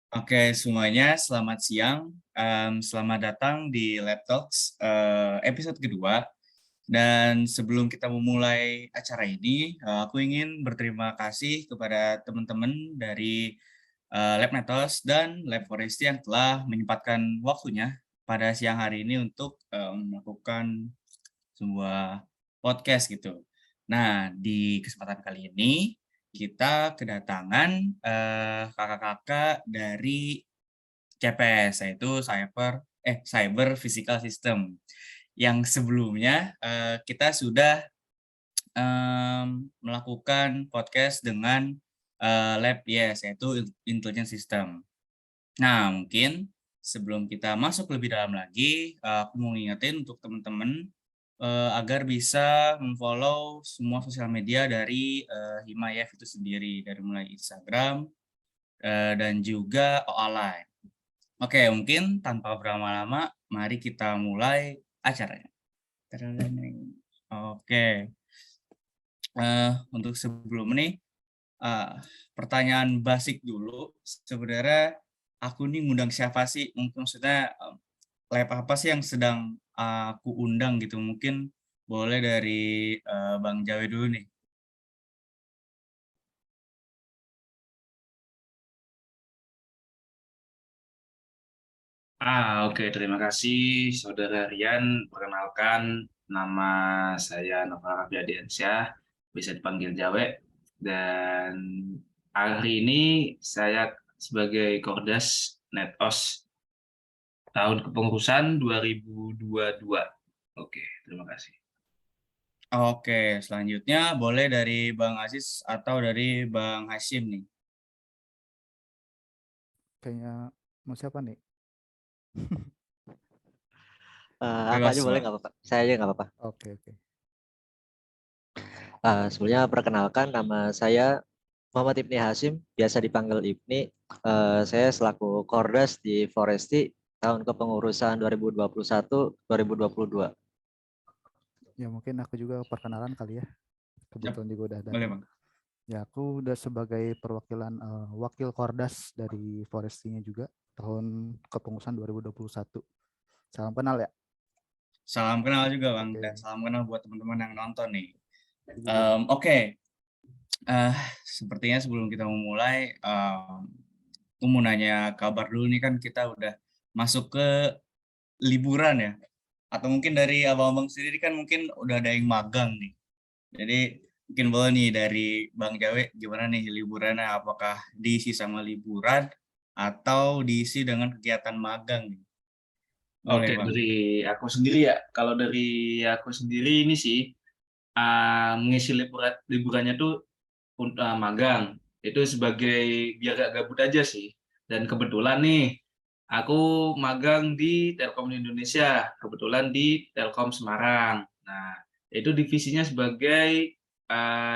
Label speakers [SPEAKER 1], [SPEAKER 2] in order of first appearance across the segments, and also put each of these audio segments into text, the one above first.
[SPEAKER 1] Oke, semuanya selamat siang. Selamat datang di Lab Talks episode kedua. Dan sebelum kita memulai acara ini, aku ingin berterima kasih kepada teman-teman dari Lab Metos dan Lab Forestry yang telah menyempatkan waktunya pada siang hari ini untuk melakukan sebuah podcast gitu. Nah, di kesempatan kali ini kita kedatangan kakak-kakak dari CPS, yaitu Cyber Physical System. Yang sebelumnya kita sudah melakukan podcast dengan lab yes, yaitu Intelligent System. Nah, mungkin sebelum kita masuk lebih dalam lagi, aku mau ngingetin untuk teman-teman agar bisa memfollow semua sosial media dari Himayef itu sendiri, dari mulai Instagram dan juga OA. Oke, mungkin tanpa berlama-lama, mari kita mulai acaranya. Oke, untuk sebelum ini, eh, pertanyaan basic dulu. Sebenarnya aku nih ngundang siapa sih? Mungkin maksudnya lab apa sih yang sedang aku undang gitu? Mungkin boleh dari Bang Jawe dulu nih.
[SPEAKER 2] Oke. Terima kasih Saudara Rian. Perkenalkan, nama saya Nova Rafiadiansyah, bisa dipanggil Jawe. Dan hari ini saya sebagai Kordas Netos tahun kepengurusan 2022. Oke, terima kasih.
[SPEAKER 1] Oke, selanjutnya boleh dari Bang Aziz atau dari Bang Hashim nih.
[SPEAKER 3] Kayaknya mau siapa nih?
[SPEAKER 4] Aku aja
[SPEAKER 1] Bebas,
[SPEAKER 4] boleh
[SPEAKER 1] Bang.
[SPEAKER 4] nggak apa-apa? Saya aja nggak apa-apa.
[SPEAKER 3] Oke.
[SPEAKER 4] Sebelumnya perkenalkan, nama saya Muhammad Ibni Hasim, biasa dipanggil Ibni. Saya selaku Kordas di Foresti tahun kepengurusan 2021-2022.
[SPEAKER 3] Ya mungkin aku juga perkenalan kali ya.
[SPEAKER 1] Yap,
[SPEAKER 3] Kebetulan juga udah
[SPEAKER 1] boleh,
[SPEAKER 3] datang.
[SPEAKER 1] Bang.
[SPEAKER 3] Ya aku udah sebagai perwakilan wakil Kordas dari Forestinya juga tahun kepengurusan 2021. Salam kenal ya.
[SPEAKER 1] Salam kenal juga, Bang, dan
[SPEAKER 3] Oke.
[SPEAKER 1] salam kenal buat teman-teman yang nonton nih.
[SPEAKER 3] Juga.
[SPEAKER 1] Oke, sepertinya sebelum kita memulai, aku mau nanya kabar dulu nih, kan kita udah masuk ke liburan ya, atau mungkin dari abang-abang sendiri kan mungkin udah ada yang magang nih. Jadi mungkin boleh nih dari Bang Jawe, gimana nih liburannya? Apakah diisi sama liburan atau diisi dengan kegiatan magang nih? Boleh,
[SPEAKER 2] Oke,
[SPEAKER 1] Bang.
[SPEAKER 2] dari aku sendiri ya. Kalau dari aku sendiri ini sih, mengisi liburannya tuh magang. Itu sebagai biar gak gabut aja sih. Dan kebetulan nih, aku magang di Telkom Indonesia, kebetulan di Telkom Semarang. Nah, itu divisinya sebagai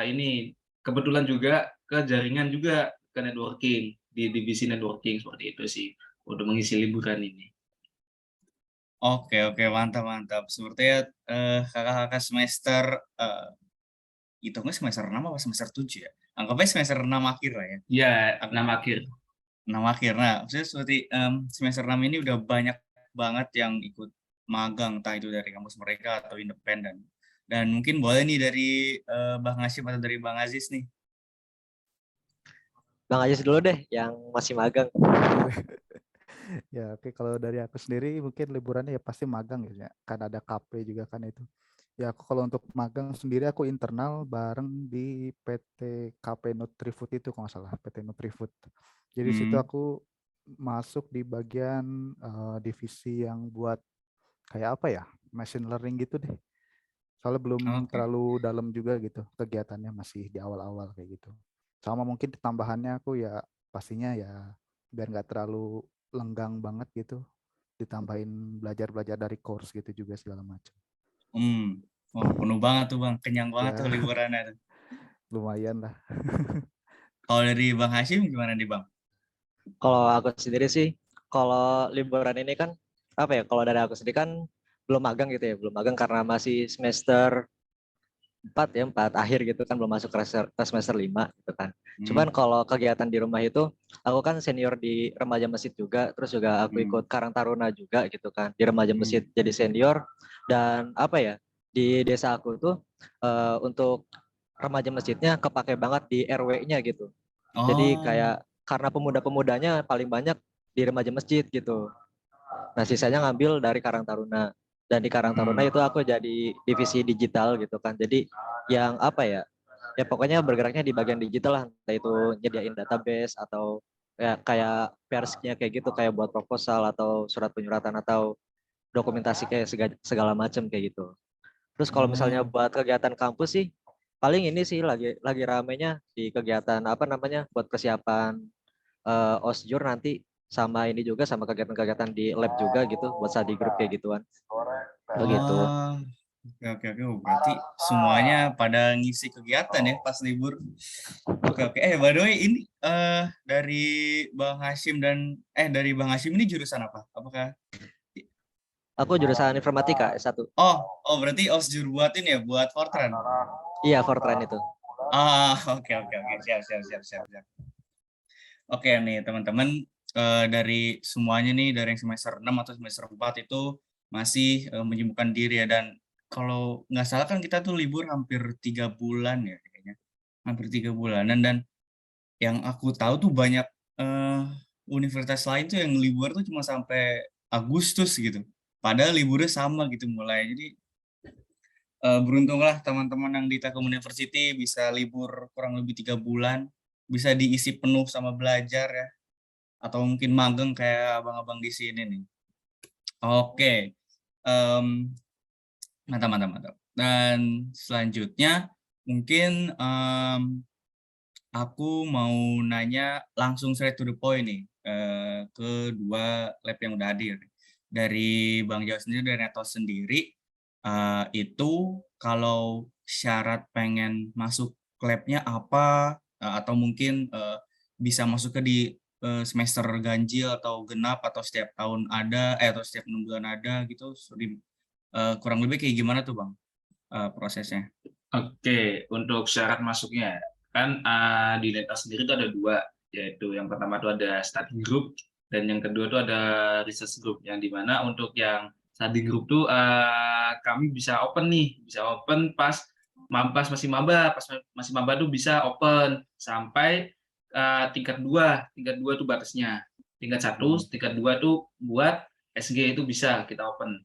[SPEAKER 2] ini kebetulan juga ke jaringan juga ke networking, di divisi networking seperti itu sih untuk mengisi liburan ini.
[SPEAKER 1] Oke, mantap, mantap. Sepertinya kakak-kakak semester hitungnya semester 6 apa semester 7 ya? Anggapnya semester 6 akhir lah ya.
[SPEAKER 2] Ya,
[SPEAKER 1] Aku
[SPEAKER 2] nama akhir.
[SPEAKER 1] 6 akhir. Nah, maksudnya seperti semester 6 ini udah banyak banget yang ikut magang, entah itu dari kampus mereka atau independen. Dan mungkin boleh nih dari Bang Hashim atau dari Bang Aziz nih.
[SPEAKER 4] Bang Ajis dulu deh yang masih magang.
[SPEAKER 3] Ya oke, kalau dari aku sendiri mungkin liburannya ya pasti magang ya. Kan ada KP juga kan itu. Ya aku kalau untuk magang sendiri aku internal bareng di PT KP Nutrifood itu kalau nggak salah, PT Nutrifood. Jadi di situ
[SPEAKER 1] Hmm,
[SPEAKER 3] aku masuk di bagian divisi yang buat kayak apa ya, machine learning gitu deh. Soalnya belum
[SPEAKER 1] oke.
[SPEAKER 3] terlalu dalam juga gitu, kegiatannya masih di awal-awal kayak gitu. Sama mungkin tambahannya aku ya pastinya ya biar nggak terlalu lenggang banget gitu, ditambahin belajar-belajar dari course gitu juga segala macam.
[SPEAKER 1] Hmm. Oh, penuh banget tuh Bang, kenyang banget tuh
[SPEAKER 3] Ya
[SPEAKER 1] liburannya tuh.
[SPEAKER 3] lumayan lah.
[SPEAKER 1] Kalau dari Bang Hashim gimana nih Bang?
[SPEAKER 4] Kalau aku sendiri sih, kalau liburan ini kan apa ya? Kalau dari aku sendiri kan belum magang gitu ya, belum magang karena masih semester 4 akhir gitu kan, belum masuk ke semester 5 gitu kan. Cuman
[SPEAKER 1] Hmm.
[SPEAKER 4] kalau kegiatan di rumah itu, aku kan senior di remaja masjid juga, terus juga aku ikut Karang Taruna juga gitu kan di remaja masjid jadi senior. Dan apa ya, di desa aku tuh untuk remaja masjidnya kepake banget di RW-nya gitu. Jadi
[SPEAKER 1] Oh.
[SPEAKER 4] kayak karena pemuda-pemudanya paling banyak di remaja masjid gitu. Nah, sisanya ngambil dari Karang Taruna. Dan di Karang Taruna itu aku jadi divisi digital gitu kan. Jadi yang apa ya? Ya pokoknya bergeraknya di bagian digital lah. Entah itu nyediain database atau ya kayak persnya kayak gitu, kayak buat proposal atau surat penyuratan atau dokumentasi kayak segala macam kayak gitu. Terus kalau misalnya
[SPEAKER 1] Oh.
[SPEAKER 4] buat kegiatan kampus sih paling ini sih lagi ramenya di kegiatan apa namanya buat persiapan osjur nanti, sama ini juga sama kegiatan-kegiatan di lab juga gitu buat study group kayak gituan begitu.
[SPEAKER 1] Oh. Oke, oke, oke. Oh, berarti semuanya pada ngisi kegiatan ya pas libur. Oke, oke. By the way, ini dari Bang Hashim dari Bang Hashim ini jurusan apa? Apakah
[SPEAKER 4] Aku jurusan informatika S1.
[SPEAKER 1] Oh, oh berarti osjur buat ini ya, buat Fortran.
[SPEAKER 4] Iya, Fortran itu.
[SPEAKER 1] Oke, oke, oke. Siap, siap, siap, siap, siap. Oke nih teman-teman, dari semuanya nih, dari yang semester 6 atau semester 4 itu masih menyibukkan diri ya. Dan kalau nggak salah kan kita tuh libur hampir 3 bulan ya kayaknya. Hampir 3 bulanan. Dan yang aku tahu tuh banyak universitas lain tuh yang libur tuh cuma sampai Agustus gitu. Padahal liburnya sama gitu mulai. Jadi beruntunglah teman-teman yang di Telkom University bisa libur kurang lebih 3 bulan. Bisa diisi penuh sama belajar ya, atau mungkin magang kayak abang-abang di sini nih. Oke, mantap, mantap, mantap. Dan selanjutnya mungkin aku mau nanya langsung straight to the point nih, ke dua lab yang udah hadir. Dari Bang Jawa sendiri, dari Netos sendiri, itu kalau syarat pengen masuk ke labnya apa, atau mungkin bisa masuk ke di semester ganjil atau genap atau setiap tahun ada, atau setiap 6 bulan ada gitu, kurang lebih kayak gimana tuh Bang prosesnya?
[SPEAKER 2] Oke, untuk syarat masuknya kan di Data sendiri itu ada dua, yaitu yang pertama itu ada study group dan yang kedua itu ada research group. Yang dimana untuk yang study group tuh kami bisa open nih, bisa open pas masih maba, pas masih maba tuh bisa open sampai tingkat 2 itu batasnya. Tingkat 1, tingkat 2 tuh buat SG itu bisa kita open.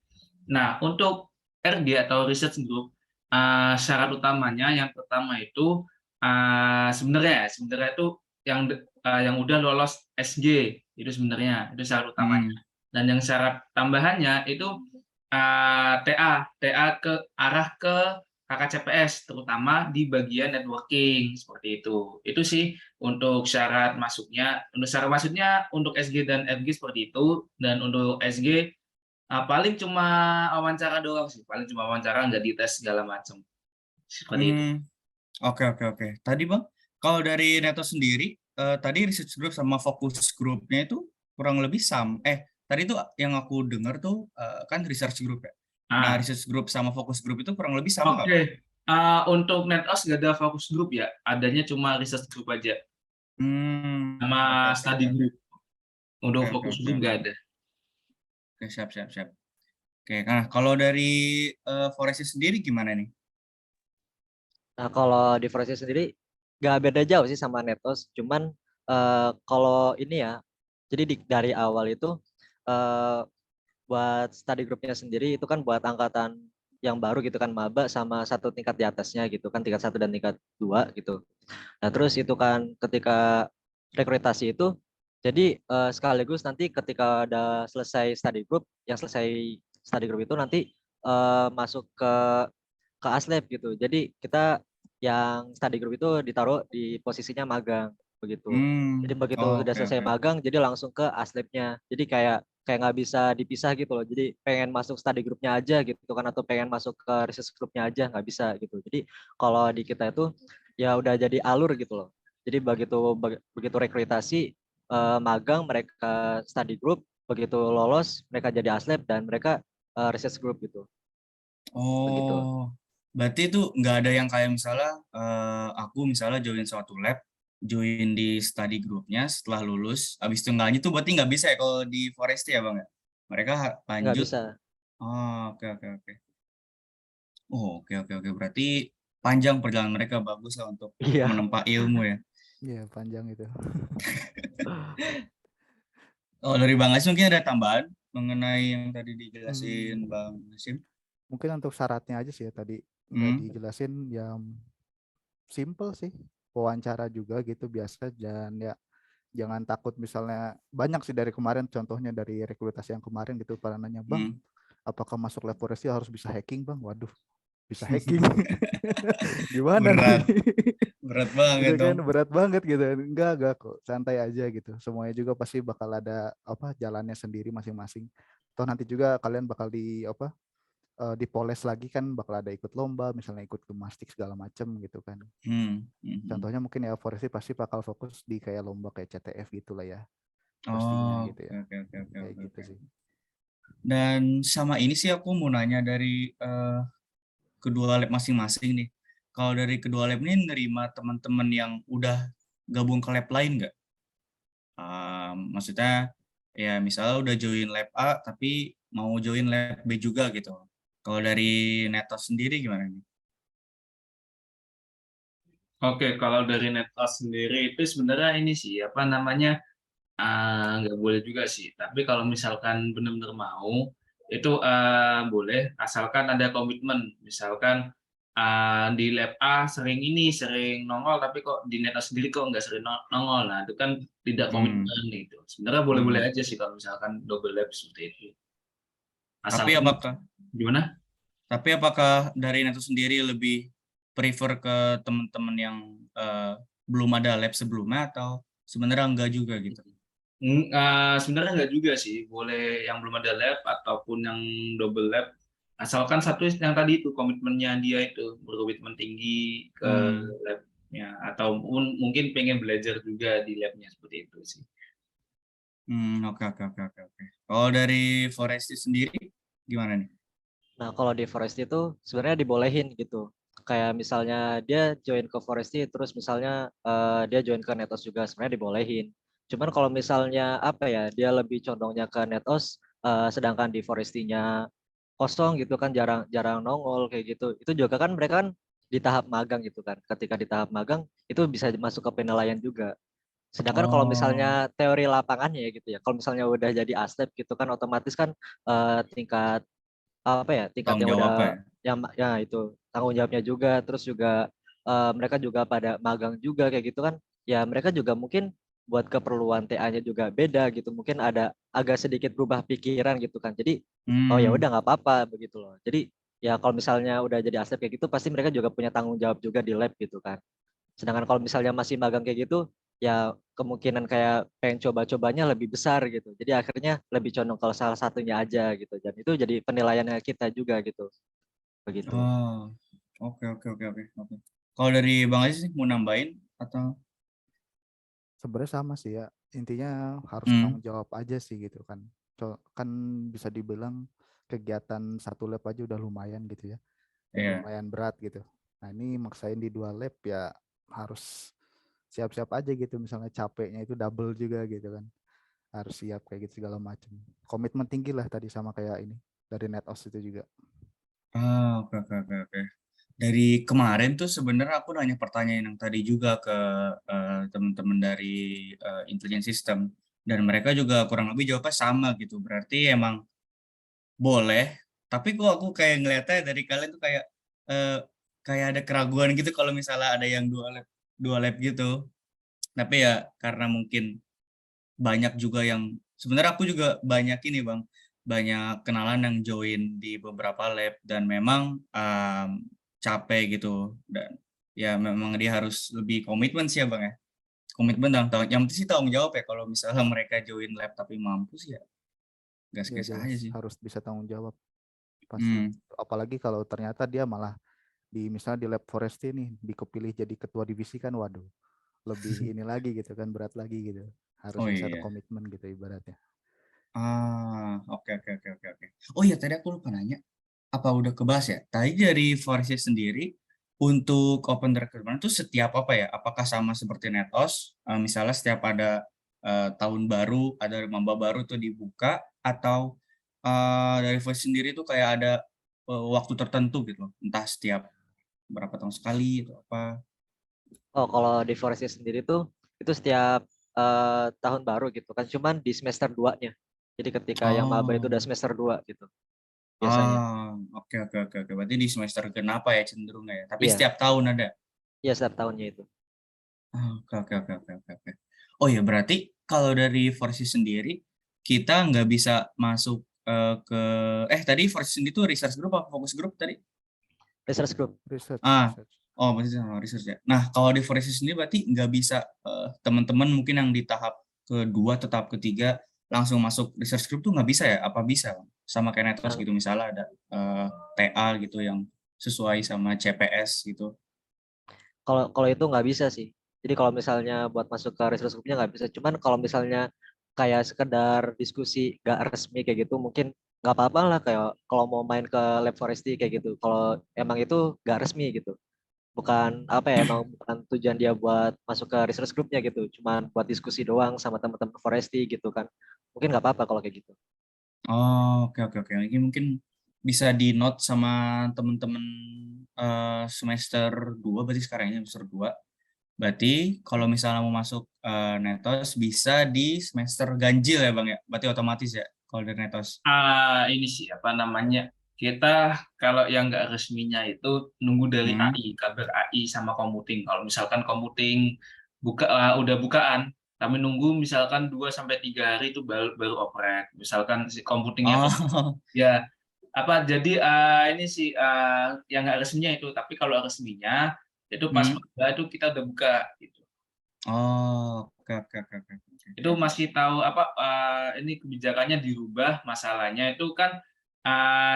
[SPEAKER 2] Nah, untuk RG atau research group syarat utamanya yang pertama itu sebenarnya itu yang udah lolos SG itu sebenarnya itu syarat utamanya. Dan yang syarat tambahannya itu TA ke arah ke KKCPS terutama di bagian networking seperti itu. Itu sih untuk syarat masuknya. Untuk syarat masuknya untuk SG dan FG seperti itu, dan untuk SG paling cuma wawancara doang sih, paling cuma wawancara, nggak dites segala macam. Seperti itu.
[SPEAKER 1] Oke, oke, oke. Tadi Bang, kalau dari Neto sendiri, tadi research group sama fokus grupnya itu kurang lebih sama. Tadi tuh yang aku dengar tuh kan research group ya. Nah,
[SPEAKER 2] Ah,
[SPEAKER 1] research group sama fokus group itu kurang lebih sama nggak
[SPEAKER 2] oke.
[SPEAKER 1] Bang?
[SPEAKER 2] Untuk NetOS nggak ada fokus group ya, adanya cuma research group aja, sama
[SPEAKER 1] Oke, oke,
[SPEAKER 2] study
[SPEAKER 1] oke.
[SPEAKER 2] group. Untuk
[SPEAKER 1] Oke, oke,
[SPEAKER 2] fokus
[SPEAKER 1] oke,
[SPEAKER 2] group
[SPEAKER 1] oke.
[SPEAKER 2] nggak ada.
[SPEAKER 1] Oke, siap, siap, siap. Oke, nah kalau dari Forest sendiri gimana nih?
[SPEAKER 4] Nah, kalau di Forest sendiri nggak beda jauh sih sama Netos, cuman kalau ini ya, jadi dari awal itu eh, buat study groupnya sendiri itu kan buat angkatan yang baru gitu kan, maba sama satu tingkat di atasnya gitu kan, tingkat 1 dan tingkat 2 gitu. Nah, terus itu kan ketika rekrutasi itu, jadi sekaligus nanti ketika ada selesai study group, yang selesai study group itu nanti masuk ke Aslab gitu. Jadi kita yang study group itu ditaruh di posisinya magang begitu. Jadi begitu sudah
[SPEAKER 1] Oke,
[SPEAKER 4] selesai
[SPEAKER 1] oke.
[SPEAKER 4] magang, jadi langsung ke Aslabnya. Jadi kayak kayak nggak bisa dipisah gitu loh. Jadi pengen masuk study groupnya aja gitu kan, atau pengen masuk ke research groupnya aja nggak bisa gitu. Jadi kalau di kita itu ya udah jadi alur gitu loh. Jadi begitu rekrutasi magang mereka study group, begitu lolos mereka jadi aslab dan mereka research group gitu. Begitu.
[SPEAKER 1] Oh, Berarti itu nggak ada yang kayak misalnya aku misalnya join suatu lab, join di study groupnya setelah lulus, habis itu nggak lanjut tuh berarti nggak bisa ya kalau di Forest ya bang ya? Mereka
[SPEAKER 4] Nggak
[SPEAKER 1] lanjut.
[SPEAKER 4] bisa.
[SPEAKER 1] Oh, oke oke oke. Oh, oke oke oke. Berarti panjang perjalanan mereka, bagus lah untuk
[SPEAKER 4] Iya.
[SPEAKER 1] menempa ilmu ya.
[SPEAKER 3] Iya, panjang itu.
[SPEAKER 1] Oh, dari Bang Asim mungkin ada tambahan mengenai yang tadi dijelasin
[SPEAKER 3] Hmm,
[SPEAKER 1] Bang Asim?
[SPEAKER 3] mungkin untuk syaratnya aja sih ya tadi udah
[SPEAKER 1] Hmm.
[SPEAKER 3] dijelasin, ya simple sih. Wawancara juga gitu biasa, dan ya jangan takut. Misalnya banyak sih dari kemarin, contohnya dari rekrutasi yang kemarin gitu, pada nanya, bang
[SPEAKER 1] Hmm.
[SPEAKER 3] apakah masuk lab forestry harus bisa hacking bang? Waduh, bisa hacking. Gimana nih?
[SPEAKER 1] Berat, berat
[SPEAKER 3] Gitu
[SPEAKER 1] banget
[SPEAKER 3] kan,
[SPEAKER 1] dong.
[SPEAKER 3] berat banget gitu. Enggak kok, santai aja gitu. Semuanya juga pasti bakal ada apa jalannya sendiri masing-masing. Toh nanti juga kalian bakal di apa, dipoles lagi kan, bakal ada ikut lomba, misalnya ikut gimnastik segala macem gitu kan.
[SPEAKER 1] Hmm. Hmm. Hmm.
[SPEAKER 3] Contohnya mungkin ya forestry pasti bakal fokus di kayak lomba kayak CTF gitu lah ya, pastinya
[SPEAKER 1] Oh,
[SPEAKER 3] gitu
[SPEAKER 1] oke
[SPEAKER 3] ya.
[SPEAKER 1] oke oke oke
[SPEAKER 3] Kayak
[SPEAKER 1] oke.
[SPEAKER 3] gitu
[SPEAKER 1] Oke.
[SPEAKER 3] sih.
[SPEAKER 1] Dan sama ini sih aku mau nanya dari kedua lab masing-masing nih. Kalau dari kedua lab ini nerima teman-teman yang udah gabung ke lab lain nggak? Maksudnya ya misalnya udah join lab A tapi mau join lab B juga gitu. Kalau dari Netos sendiri gimana nih?
[SPEAKER 2] Oke, kalau dari Netos sendiri itu sebenarnya ini sih apa namanya, nggak boleh juga sih. Tapi kalau misalkan benar-benar mau, itu boleh, asalkan ada komitmen. Misalkan di lab A sering nongol, tapi kok di Netos sendiri kok nggak sering nongol. Nah, itu kan tidak
[SPEAKER 1] Hmm.
[SPEAKER 2] komitmen gitu. Sebenarnya boleh-boleh
[SPEAKER 1] Hmm.
[SPEAKER 2] aja sih kalau misalkan double lab seperti itu.
[SPEAKER 1] Tapi
[SPEAKER 2] Asalkan
[SPEAKER 1] apakah
[SPEAKER 2] gimana?
[SPEAKER 1] dari Netos sendiri lebih prefer ke teman-teman yang eh, belum ada lab sebelumnya atau sebenarnya enggak juga gitu?
[SPEAKER 2] Sebenarnya nggak juga sih, boleh yang belum ada lab ataupun yang double lab, asalkan satu yang tadi itu komitmennya dia itu berkomitmen tinggi ke
[SPEAKER 1] Hmm.
[SPEAKER 2] labnya, ataupun mungkin pengen belajar juga di labnya seperti itu sih.
[SPEAKER 1] Oke oke oke oke oke. Kalau dari Foresti sendiri gimana nih?
[SPEAKER 4] Nah, kalau di Forest itu sebenarnya dibolehin gitu. Kayak misalnya dia join ke Foresti, terus misalnya dia join ke Netos juga sebenarnya dibolehin. Cuman kalau misalnya apa ya, dia lebih condongnya ke Netos, sedangkan di Forestinya kosong gitu kan, jarang nongol kayak gitu. Itu juga kan mereka kan di tahap magang gitu kan. Ketika di tahap magang itu bisa masuk ke penilaian juga. Sedangkan kalau
[SPEAKER 1] Oh,
[SPEAKER 4] misalnya teori lapangannya ya gitu ya, kalau misalnya udah jadi aslep gitu kan, otomatis kan tingkat apa ya,
[SPEAKER 1] tanggung
[SPEAKER 4] tingkatnya udah
[SPEAKER 1] jawab ya.
[SPEAKER 4] ya itu tanggung jawabnya juga, terus juga mereka juga pada magang juga kayak gitu kan, ya mereka juga mungkin buat keperluan TA-nya juga beda gitu, mungkin ada agak sedikit berubah pikiran gitu kan, jadi oh ya
[SPEAKER 1] Hmm.
[SPEAKER 4] udah nggak apa-apa begitu loh. Jadi ya kalau misalnya udah jadi aset kayak gitu pasti mereka juga punya tanggung jawab juga di lab gitu kan. Sedangkan kalau misalnya masih magang kayak gitu, ya kemungkinan kayak pengen coba-cobanya lebih besar gitu. Jadi akhirnya lebih condong kalau salah satunya aja gitu. Dan itu jadi penilaiannya kita juga gitu. Begitu.
[SPEAKER 1] Oh, oke oke oke oke oke. Kalau dari Bang Aziz sih mau nambahin atau?
[SPEAKER 3] Sebenarnya sama sih ya, intinya harus
[SPEAKER 1] Hmm.
[SPEAKER 3] tanggung jawab aja sih gitu kan. Kan bisa dibilang kegiatan satu lab aja udah lumayan gitu ya, udah
[SPEAKER 1] Iya.
[SPEAKER 3] lumayan berat gitu. Nah ini maksain di dua lab ya harus siap-siap aja gitu, misalnya capeknya itu double juga gitu kan, harus siap kayak gitu segala macam. Komitmen tinggi lah tadi, sama kayak ini dari NetOS itu juga.
[SPEAKER 1] Oke oke oke oke. Dari kemarin tuh sebenarnya aku nanya pertanyaan yang tadi juga ke teman-teman dari Intelligent System dan mereka juga kurang lebih jawabnya sama gitu. Berarti emang boleh, tapi kok aku kayak ngeliatnya dari kalian tuh eh, kayak ada keraguan gitu kalau misalnya ada yang dua lab gitu. Tapi ya karena mungkin banyak juga yang sebenarnya aku juga banyak ini Bang, banyak kenalan yang join di beberapa lab dan memang capek gitu dan ya memang dia harus lebih komitmen sih ya Bang ya. Komitmen dan yang penting sih tanggung jawab ya kalau misalnya mereka join lab tapi mampu sih ya
[SPEAKER 3] Ya
[SPEAKER 1] gas-gas
[SPEAKER 3] jelas
[SPEAKER 1] aja sih.
[SPEAKER 3] harus bisa tanggung jawab pasti.
[SPEAKER 1] Hmm.
[SPEAKER 3] Apalagi kalau ternyata dia malah di misalnya di lab forestry nih dikepilih jadi ketua divisi kan, waduh, lebih ini lagi gitu kan, berat lagi gitu. Harus
[SPEAKER 1] Oh
[SPEAKER 3] bisa ada
[SPEAKER 1] iya.
[SPEAKER 3] komitmen gitu ibaratnya.
[SPEAKER 1] Oke oke oke oke oke. Oh iya tadi aku lupa nanya. apa udah kebahas ya? Tadi dari Forest sendiri untuk open recruitment itu setiap apa ya? Apakah sama seperti Netos? Misalnya setiap ada tahun baru, ada maba baru tuh dibuka atau dari Forest sendiri tuh kayak ada waktu tertentu gitu loh. Entah setiap berapa tahun sekali atau apa.
[SPEAKER 4] Oh, kalau di Forestnya sendiri tuh itu setiap tahun baru gitu kan, cuman di semester 2-nya. Jadi ketika yang maba itu udah
[SPEAKER 1] Oh.
[SPEAKER 4] semester 2 gitu biasanya.
[SPEAKER 1] Oke oke oke oke. Berarti di semester kenapa ya cenderung ya? Tapi
[SPEAKER 4] Iya,
[SPEAKER 1] setiap tahun ada.
[SPEAKER 4] iya setiap tahunnya itu.
[SPEAKER 1] Oke oke oke oke oke. Oke. Oh ya berarti kalau dari Forsi sendiri kita nggak bisa masuk ke tadi Forsi sendiri tuh research group apa fokus group tadi?
[SPEAKER 4] Research group.
[SPEAKER 3] Research,
[SPEAKER 1] Ah,
[SPEAKER 3] research.
[SPEAKER 1] oh berarti sama research ya. Nah kalau di Forsi sendiri berarti nggak bisa teman-teman mungkin yang di tahap kedua atau tahap ketiga langsung masuk research group tuh nggak bisa ya? Apa bisa, Bang? Sama kayak Netos
[SPEAKER 4] Nah,
[SPEAKER 1] gitu misalnya ada TA gitu yang sesuai sama CPS gitu.
[SPEAKER 4] kalau kalau itu nggak bisa sih. Jadi kalau misalnya buat masuk ke research group-nya nggak bisa. Cuman kalau misalnya kayak sekedar diskusi nggak resmi kayak gitu, mungkin nggak apa-apa lah kayak kalau mau main ke lab forestry kayak gitu. Kalau emang itu nggak resmi gitu. Bukan apa ya, emang bukan tujuan dia buat masuk ke research groupnya gitu, cuman buat diskusi doang sama teman-teman forestry gitu kan, mungkin nggak apa-apa kalau kayak gitu.
[SPEAKER 1] Oh, oke oke oke. Ini mungkin bisa di note sama teman-teman semester 2 berarti sekarang ini semester 2. Berarti kalau misalnya mau masuk Netos bisa di semester ganjil ya Bang ya. Berarti otomatis ya kalau dari Netos.
[SPEAKER 2] Ini sih apa namanya? Kita kalau yang nggak resminya itu nunggu dari
[SPEAKER 1] Hmm.
[SPEAKER 2] AI, kabar AI sama commuting. Kalau misalkan commuting udah bukaan, kami nunggu misalkan 2 sampai 3 hari itu baru oprek. Misalkan si commutingnya
[SPEAKER 1] Oh.
[SPEAKER 2] ya apa jadi ini sih yang nggak resminya itu. Tapi kalau resminya itu pas
[SPEAKER 1] Hmm.
[SPEAKER 2] maba itu kita udah buka gitu.
[SPEAKER 1] Oh, oke oke oke oke oke.
[SPEAKER 2] Itu masih tahu apa ini kebijakannya dirubah, masalahnya itu kan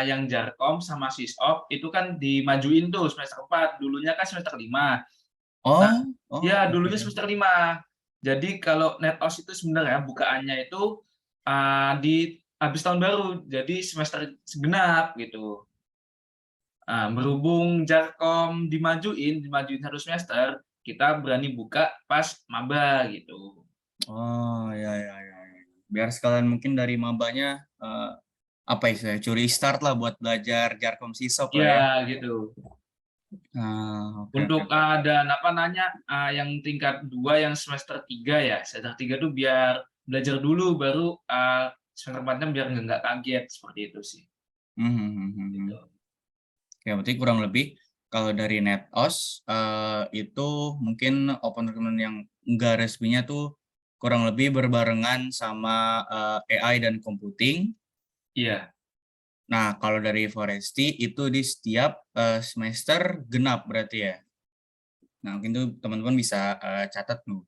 [SPEAKER 2] yang Jarkom sama Sisop itu kan dimajuin tuh semester 4, dulunya kan semester 5. Nah,
[SPEAKER 1] Oh, oh,
[SPEAKER 2] ya
[SPEAKER 1] oke
[SPEAKER 2] dulunya
[SPEAKER 1] oke.
[SPEAKER 2] semester 5. Jadi kalau Netos itu sebenarnya bukaannya itu di habis tahun baru, jadi semester segenap gitu. Berhubung Jarkom dimajuin 1 semester, kita berani buka pas maba gitu.
[SPEAKER 1] Oh, ya ya ya ya. Biar sekalian mungkin dari mabanya apa ya, curi start lah buat belajar Jarkom Sisop lah
[SPEAKER 2] Iya
[SPEAKER 1] ya.
[SPEAKER 2] gitu.
[SPEAKER 1] Oke oke
[SPEAKER 2] Untuk
[SPEAKER 1] oke.
[SPEAKER 2] dan apa nanya yang tingkat 2 yang semester 3 ya. Semester 3 tuh biar belajar dulu baru semester 4-nya biar nggak kaget seperti itu sih.
[SPEAKER 1] Mhm.
[SPEAKER 2] Gitu.
[SPEAKER 1] Ya, berarti kurang lebih kalau dari Netos itu mungkin open recruitment yang enggak resminya tuh kurang lebih berbarengan sama AI dan computing.
[SPEAKER 2] Iya.
[SPEAKER 1] Nah, kalau dari Foresti itu di setiap semester genap berarti ya. Nah, mungkin tuh teman-teman bisa catat tuh.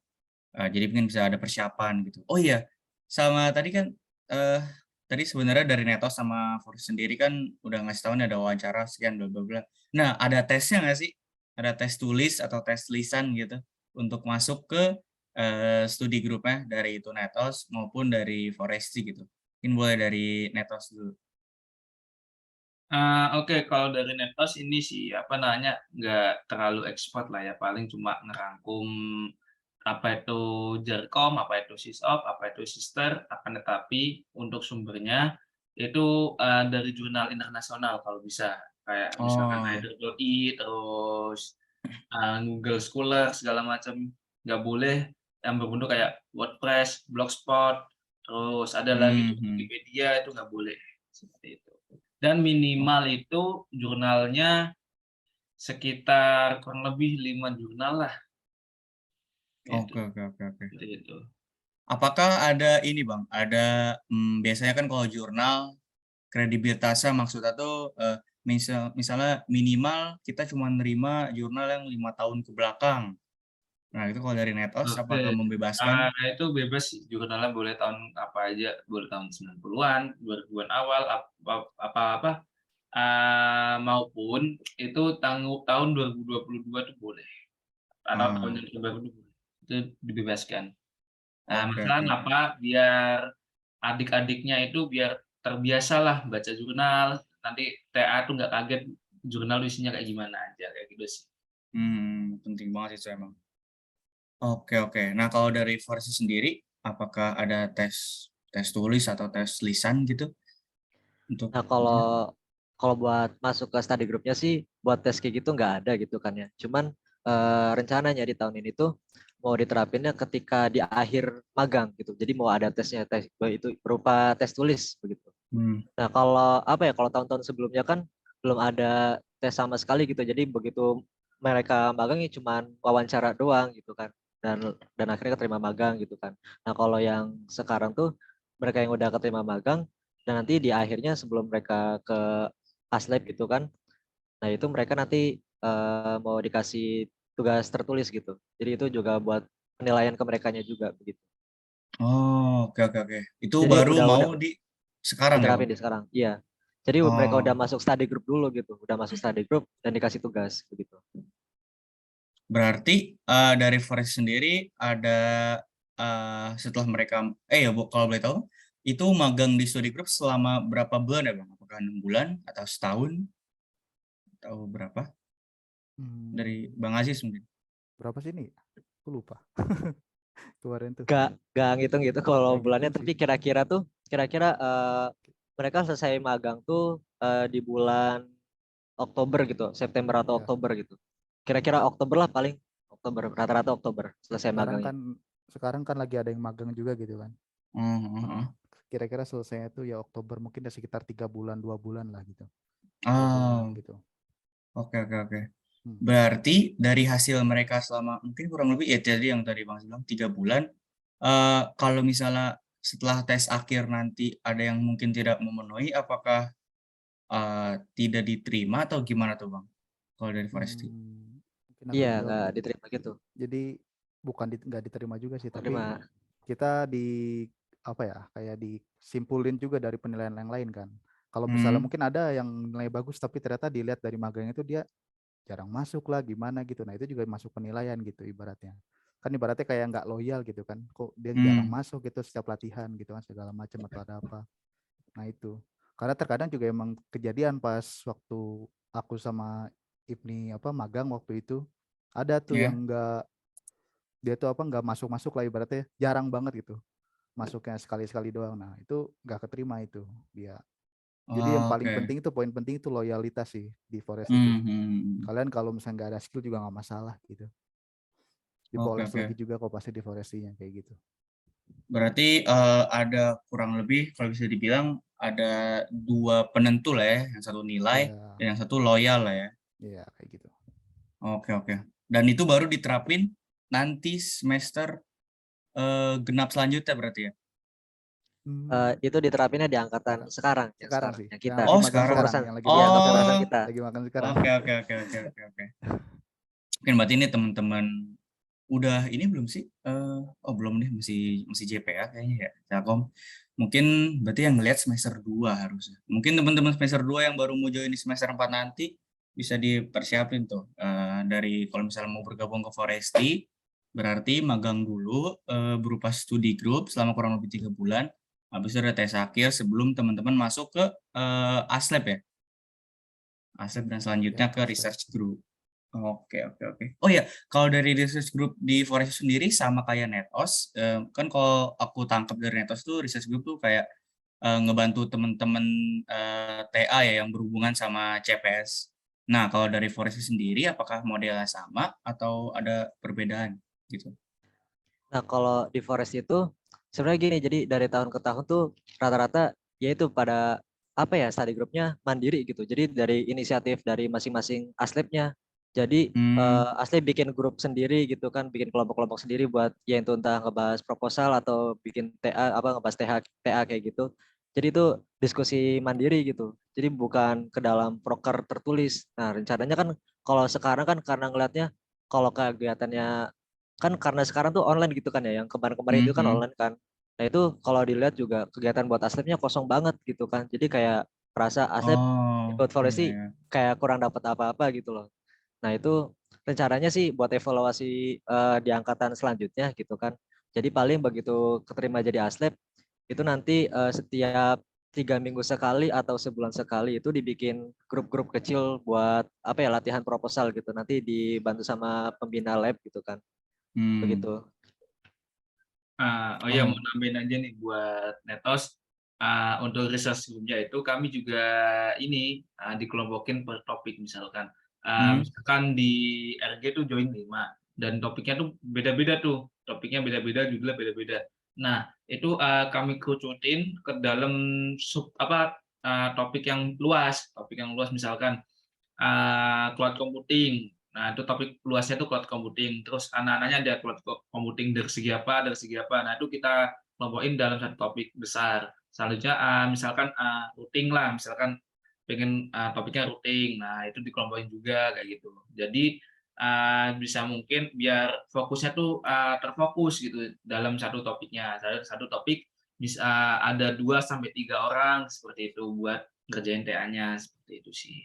[SPEAKER 1] Jadi mungkin bisa ada persiapan gitu. Oh iya, sama tadi kan eh tadi sebenarnya dari Netos sama Forest sendiri kan udah ngasih tahu nih ada wawancara sekian bla bla bla. Nah, ada tesnya nggak sih? Ada tes tulis atau tes lisan gitu untuk masuk ke studi grupnya dari itu Netos maupun dari Foresti gitu. Mungkin boleh dari Netos dulu.
[SPEAKER 2] Oke, kalau dari Netos ini sih apa namanya nggak terlalu ekspor lah ya, paling cuma ngerangkum apa itu Jarkom, apa itu Sisop, apa itu Sister, akan tetapi untuk sumbernya itu dari jurnal internasional kalau bisa, kayak misalkan
[SPEAKER 1] Oh.
[SPEAKER 2] Reader.i, terus Google Scholar segala macam, nggak boleh yang berbentuk kayak WordPress, Blogspot, terus ada lagi juga
[SPEAKER 1] Mhm.
[SPEAKER 2] Wikipedia itu nggak boleh, seperti itu. Dan minimal itu jurnalnya sekitar kurang lebih 5 jurnal lah, gitu,
[SPEAKER 1] Oke oke oke oke.
[SPEAKER 2] seperti itu.
[SPEAKER 1] Apakah ada ini Bang, ada biasanya kan kalau jurnal kredibilitasnya maksudnya tuh misalnya minimal kita cuma nerima jurnal yang 5 tahun ke belakang. Nah itu kalau dari Netos
[SPEAKER 2] Oke,
[SPEAKER 1] apakah membebaskan?
[SPEAKER 2] itu bebas sih, jurnalnya boleh tahun apa aja, boleh tahun 90-an, 2000-an awal, apa-apa, maupun itu tahun 2022 tuh boleh, atau tahun
[SPEAKER 1] Oh,
[SPEAKER 2] yang terbaru tuh boleh, itu dibebaskan.
[SPEAKER 1] oke
[SPEAKER 2] Masalah
[SPEAKER 1] oke oke.
[SPEAKER 2] apa, biar adik-adiknya itu biar terbiasalah baca jurnal, nanti TA tuh nggak kaget jurnal isinya kayak gimana aja kayak gitu sih.
[SPEAKER 1] Penting banget itu emang. Oke. Nah, kalau dari Foresti sendiri, apakah ada tes tulis atau tes lisan gitu untuk
[SPEAKER 4] Nah, kalau buat masuk ke study groupnya sih, buat tes kayak gitu nggak ada gitu kan ya. Cuman rencananya di tahun ini tuh mau diterapinnya ketika di akhir magang gitu. Jadi mau ada tesnya, tes itu berupa tes tulis begitu.
[SPEAKER 1] Hmm.
[SPEAKER 4] Nah, kalau tahun-tahun sebelumnya kan belum ada tes sama sekali gitu. Jadi begitu mereka magang ya cuman wawancara doang gitu kan. Dan akhirnya keterima magang gitu kan. Nah, kalau yang sekarang tuh mereka yang udah keterima magang dan nanti di akhirnya sebelum mereka ke Aslab gitu kan. Nah, itu mereka nanti mau dikasih tugas tertulis gitu. Jadi itu juga buat penilaian ke merekanya juga begitu.
[SPEAKER 1] Oh, oke. Itu
[SPEAKER 4] Jadi
[SPEAKER 1] baru
[SPEAKER 4] udah
[SPEAKER 1] mau di sekarang ya,
[SPEAKER 4] diterapin
[SPEAKER 1] Bang?
[SPEAKER 4] di sekarang. Iya. Jadi mereka udah
[SPEAKER 1] Oh,
[SPEAKER 4] masuk study group dulu gitu, udah masuk study group dan dikasih tugas begitu.
[SPEAKER 1] berarti dari Forest sendiri ada setelah mereka ya Bu, kalau boleh tahu, itu magang di studi group selama berapa bulan ya, Bang? Apakah 6 bulan atau setahun atau berapa? Dari
[SPEAKER 3] Hmm,
[SPEAKER 1] Bang Aziz mungkin.
[SPEAKER 3] berapa sih ini? Aku lupa. Kemarin tuh.
[SPEAKER 4] Gak ngitung gitu kalau
[SPEAKER 3] Gak
[SPEAKER 4] bulannya,
[SPEAKER 3] ngitung sih.
[SPEAKER 4] tapi kira-kira mereka selesai magang tuh di bulan Oktober gitu, September atau
[SPEAKER 3] Ya.
[SPEAKER 4] Oktober gitu. Kira-kira Oktober lah paling, Oktober, rata-rata Oktober selesai
[SPEAKER 3] Sekarang
[SPEAKER 4] magangnya.
[SPEAKER 3] kan sekarang kan lagi ada yang magang juga gitu kan. Nah,
[SPEAKER 1] Oh.
[SPEAKER 3] kira-kira selesainya tuh ya Oktober, mungkin ya sekitar 3 bulan 2 bulan lah gitu. 2 bulan
[SPEAKER 1] Oh,
[SPEAKER 3] gitu.
[SPEAKER 1] oke.
[SPEAKER 3] Hmm.
[SPEAKER 1] Berarti dari hasil mereka selama mungkin kurang lebih ya tadi yang tadi Bang bilang 3 bulan. Kalau misalnya setelah tes akhir nanti ada yang mungkin tidak memenuhi, apakah tidak diterima atau gimana tuh Bang? Kalau dari Foresti?
[SPEAKER 3] Mungkin aku
[SPEAKER 4] Iya,
[SPEAKER 3] jawab
[SPEAKER 4] nggak
[SPEAKER 3] ya.
[SPEAKER 4] diterima gitu.
[SPEAKER 3] Jadi bukan nggak diterima juga sih, tapi
[SPEAKER 4] Terima.
[SPEAKER 3] kita apa ya, kayak disimpulin juga dari penilaian yang lain kan. Kalau misalnya
[SPEAKER 1] Hmm.
[SPEAKER 3] mungkin ada yang nilai bagus tapi ternyata dilihat dari magang itu dia jarang masuk lah gimana gitu. Nah, itu juga masuk penilaian gitu ibaratnya. Kan ibaratnya kayak nggak loyal gitu kan. Kok dia jarang
[SPEAKER 1] Hmm.
[SPEAKER 3] masuk gitu setiap latihan gitu kan, segala macam atau ada apa. Nah, itu. Karena terkadang juga emang kejadian pas waktu aku sama Ibni magang waktu itu, ada tuh
[SPEAKER 1] Ya.
[SPEAKER 3] yang nggak, dia tuh nggak masuk lah ibaratnya, jarang banget gitu masuknya, sekali-sekali doang. Nah, itu nggak keterima itu dia. Jadi yang paling
[SPEAKER 1] Oke.
[SPEAKER 3] penting itu, poin penting itu loyalitas sih di Forest itu.
[SPEAKER 1] Hmm.
[SPEAKER 3] Kalian kalau misalnya nggak ada skill juga nggak masalah gitu.
[SPEAKER 1] Oke,
[SPEAKER 3] Dipoles lagi
[SPEAKER 1] oke.
[SPEAKER 3] juga kok pasti di Forestinya kayak gitu.
[SPEAKER 1] Berarti ada kurang lebih kalau bisa dibilang ada dua penentu lah ya, yang satu nilai
[SPEAKER 3] Ya,
[SPEAKER 1] dan yang satu loyal lah ya.
[SPEAKER 3] ya kayak gitu.
[SPEAKER 1] Oke. Dan itu baru diterapin nanti semester genap selanjutnya berarti ya?
[SPEAKER 3] Hmm,
[SPEAKER 4] Itu diterapinnya di angkatan
[SPEAKER 3] sekarang,
[SPEAKER 4] sekarang,
[SPEAKER 3] sekarang sih,
[SPEAKER 4] yang
[SPEAKER 3] yang
[SPEAKER 4] kita
[SPEAKER 3] lagi
[SPEAKER 1] Oh,
[SPEAKER 3] magang
[SPEAKER 1] sekarang.
[SPEAKER 3] sekarang,
[SPEAKER 4] kepengurusan,
[SPEAKER 3] yang lagi
[SPEAKER 4] iya
[SPEAKER 3] magang sekarang,
[SPEAKER 4] kepengurusan
[SPEAKER 1] Oh,
[SPEAKER 4] kita.
[SPEAKER 3] lagi magang sekarang.
[SPEAKER 1] oke. Mungkin berarti ini teman-teman udah ini belum sih? Oh belum deh, masih JPA kayaknya ya, Telkom. Mungkin berarti yang ngelihat semester 2 harusnya. Mungkin teman-teman semester 2 yang baru mau join di semester 4 nanti bisa dipersiapin tuh. Dari kalau misalnya mau bergabung ke Foresti, berarti magang dulu berupa studi group selama kurang lebih 3 bulan. Habis itu ada tes akhir sebelum teman-teman masuk ke Aslab ya. Aslab dan
[SPEAKER 3] Ya,
[SPEAKER 1] selanjutnya ke
[SPEAKER 3] Aslab.
[SPEAKER 1] research group. Oke. Oh ya, kalau dari research group di Forest sendiri sama kayak Netos, kan kalau aku tangkap dari Netos tuh research group tuh kayak ngebantu teman-teman TA ya yang berhubungan sama CPS. Nah, kalau dari Forest sendiri apakah modelnya sama atau ada perbedaan gitu?
[SPEAKER 4] Nah, kalau di Forest itu sebenarnya gini, jadi dari tahun ke tahun tuh rata-rata yaitu pada apa ya, study groupnya mandiri gitu. Jadi dari inisiatif dari masing-masing aslabnya. Jadi
[SPEAKER 1] Hmm.
[SPEAKER 4] aslab bikin grup sendiri gitu kan, bikin kelompok-kelompok sendiri buat ya itu entah ngebahas proposal atau bikin TA ngebahas TA kayak gitu. Jadi itu diskusi mandiri gitu. Jadi bukan ke dalam proker tertulis. Nah, rencananya kan kalau sekarang kan karena ngelihatnya kalau kegiatannya kan karena sekarang tuh online gitu kan ya, yang kemarin-kemarin itu kan
[SPEAKER 1] Mhm.
[SPEAKER 4] online kan. Nah itu kalau dilihat juga kegiatan buat aslabnya kosong banget gitu kan. Jadi kayak merasa aslab
[SPEAKER 1] Oh,
[SPEAKER 4] ikut
[SPEAKER 1] iya
[SPEAKER 4] Foresti
[SPEAKER 1] ya.
[SPEAKER 4] kayak kurang dapat apa-apa gitu loh. Nah itu rencananya sih buat evaluasi di angkatan selanjutnya gitu kan. Jadi paling begitu keterima jadi aslab itu nanti setiap 3 minggu sekali atau sebulan sekali itu dibikin grup-grup kecil buat apa ya latihan proposal gitu. Nanti dibantu sama pembina lab gitu kan.
[SPEAKER 1] Hmm.
[SPEAKER 4] Begitu.
[SPEAKER 2] Oh ya, mau
[SPEAKER 1] Oh.
[SPEAKER 2] nambahin aja nih buat Netos. Untuk research sebelumnya itu kami juga ini dikelompokin per topik misalkan.
[SPEAKER 1] Hmm.
[SPEAKER 2] Misalkan di RG tuh join 5 dan topiknya tuh beda-beda tuh. Topiknya beda-beda, judulnya beda-beda. Nah, itu kami kerucutin ke dalam topik yang luas. Topik yang luas misalkan cloud computing. Nah, itu topik luasnya itu cloud computing. Terus anak-anaknya ada cloud computing dari segi apa, dari segi apa. Nah, itu kita kelompokin dalam satu topik besar. Selanjutnya, misalkan routing lah, misalkan pengen topiknya routing. Nah, itu dikelompokin juga kayak gitu. Jadi bisa mungkin biar fokusnya tuh terfokus gitu dalam satu topiknya. Satu topik bisa ada 2 sampai 3 orang seperti itu buat ngerjain TA-nya seperti itu sih.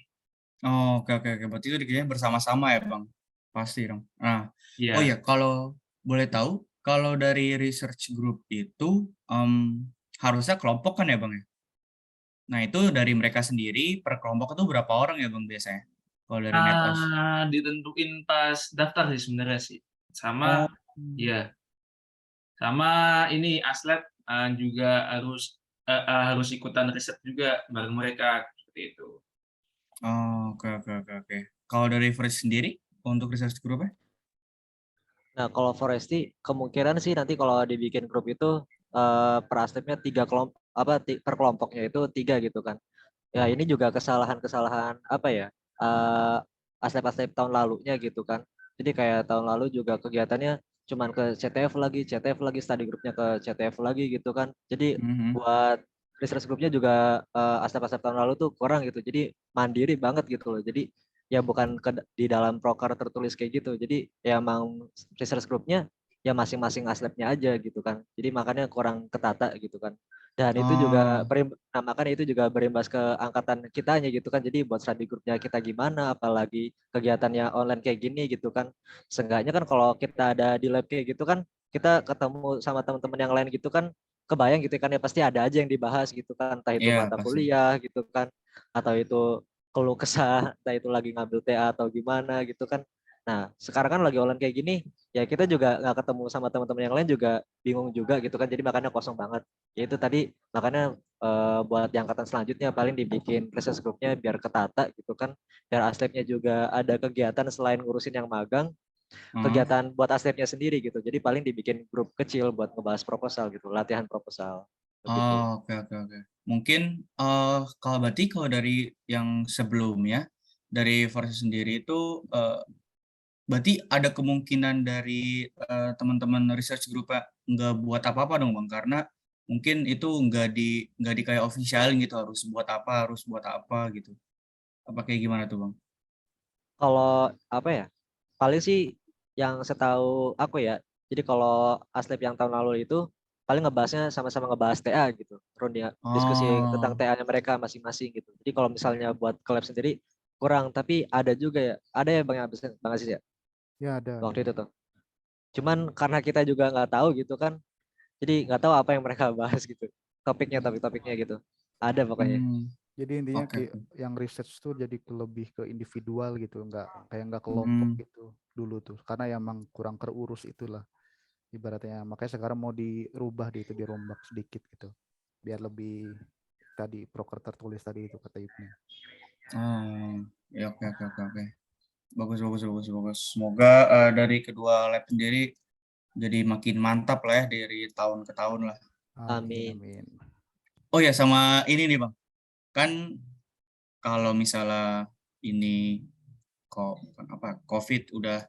[SPEAKER 1] Oh, oke oke oke. Berarti itu dikerjain bersama-sama ya, Bang? Pasti dong. Nah, oh
[SPEAKER 2] Iya.
[SPEAKER 1] ya, kalau boleh tahu, kalau dari research group itu harusnya kelompok kan ya, Bang ya? Nah, itu dari mereka sendiri per kelompok itu berapa orang ya, Bang, biasanya? Kalau dari Netos?
[SPEAKER 2] Ditentuin pas daftar sih sebenarnya sih.
[SPEAKER 1] Oh.
[SPEAKER 2] Sama ya, sama ini Aslet juga harus ikutan riset juga bareng mereka seperti itu.
[SPEAKER 1] Oh, oke oke oke oke. Kalau dari Fresh sendiri untuk research grupnya?
[SPEAKER 4] Nah, kalau Foresti kemungkinan sih nanti kalau dibikin grup itu per aslipnya 3 kelompok per kelompoknya itu 3 gitu kan. Ya ini juga kesalahan-kesalahan apa ya? eh aslip-aslip tahun lalunya gitu kan. Jadi kayak tahun lalu juga kegiatannya cuman ke CTF lagi, study grupnya ke CTF lagi gitu kan. Jadi
[SPEAKER 1] Mhm.
[SPEAKER 4] buat research grupnya juga aslip-aslip tahun lalu tuh kurang gitu. Jadi mandiri banget gitu loh. Jadi ya bukan di dalam proker tertulis kayak gitu. Jadi ya emang research grupnya ya masing-masing aslipnya aja gitu kan. Jadi makanya kurang ketata gitu kan. Dan itu juga
[SPEAKER 1] Oh.
[SPEAKER 4] nah makanya itu juga berimbas ke angkatan kitanya gitu kan. Jadi buat study grupnya kita gimana, apalagi kegiatannya online kayak gini gitu kan. Seenggaknya kan kalau kita ada di lab kayak gitu kan, kita ketemu sama teman-teman yang lain gitu kan, kebayang gitu kan ya pasti ada aja yang dibahas gitu kan, entah itu
[SPEAKER 1] Iya,
[SPEAKER 4] mata
[SPEAKER 1] pasti.
[SPEAKER 4] kuliah gitu kan, atau itu keluh kesah, entah itu lagi ngambil TA atau gimana gitu kan. Nah, sekarang kan lagi online kayak gini, ya kita juga nggak ketemu sama teman-teman yang lain juga bingung juga gitu kan, jadi makanya kosong banget. Ya itu tadi makanya buat yang angkatan selanjutnya paling dibikin research grupnya biar ketata gitu kan, biar aslipnya juga ada kegiatan selain ngurusin yang magang,
[SPEAKER 1] Heeh.
[SPEAKER 4] kegiatan buat aslipnya sendiri gitu. Jadi paling dibikin grup kecil buat ngebahas proposal gitu, latihan proposal begitu.
[SPEAKER 1] Oh, oke oke oke. Mungkin, kalau berarti kalau dari yang sebelumnya, dari Forest sendiri itu, berarti ada kemungkinan dari, teman-teman research group-nya nggak buat apa-apa dong, Bang? Karena mungkin itu nggak di kayak official-in gitu, harus buat apa gitu. Apa kayak gimana tuh, Bang?
[SPEAKER 4] Kalau apa ya? Paling sih yang setahu aku ya. Jadi kalau aslip yang tahun lalu itu paling ngebahasnya sama-sama ngebahas TA gitu. Diskusi tentang
[SPEAKER 1] Oh.
[SPEAKER 4] TA-nya mereka masing-masing gitu. Jadi kalau misalnya buat collab sendiri kurang, tapi ada juga ya. Ada ya Bang Aziz ya
[SPEAKER 3] Ya ada.
[SPEAKER 4] waktu itu tuh. Cuman karena kita juga nggak tahu gitu kan. Jadi nggak tahu apa yang mereka bahas gitu. Topik-topiknya gitu. Ada pokoknya.
[SPEAKER 1] Mmm.
[SPEAKER 3] Jadi intinya
[SPEAKER 1] Oke oke.
[SPEAKER 3] yang research tuh jadi lebih ke individual gitu, nggak kelompok
[SPEAKER 1] Mmm.
[SPEAKER 3] gitu dulu tuh, karena ya emang kurang terurus itulah ibaratnya. Makanya sekarang mau dirubah itu dirombak sedikit gitu, biar lebih tadi proker tertulis tadi itu kata Ibnu.
[SPEAKER 1] Oh, ya oke oke oke oke. Bagus bagus bagus bagus. Semoga, dari kedua lab sendiri jadi makin mantap lah ya dari tahun ke tahun lah.
[SPEAKER 3] Amin
[SPEAKER 4] Amin.
[SPEAKER 3] amin.
[SPEAKER 1] Oh ya sama ini nih Bang, kan kalau misalnya ini Covid udah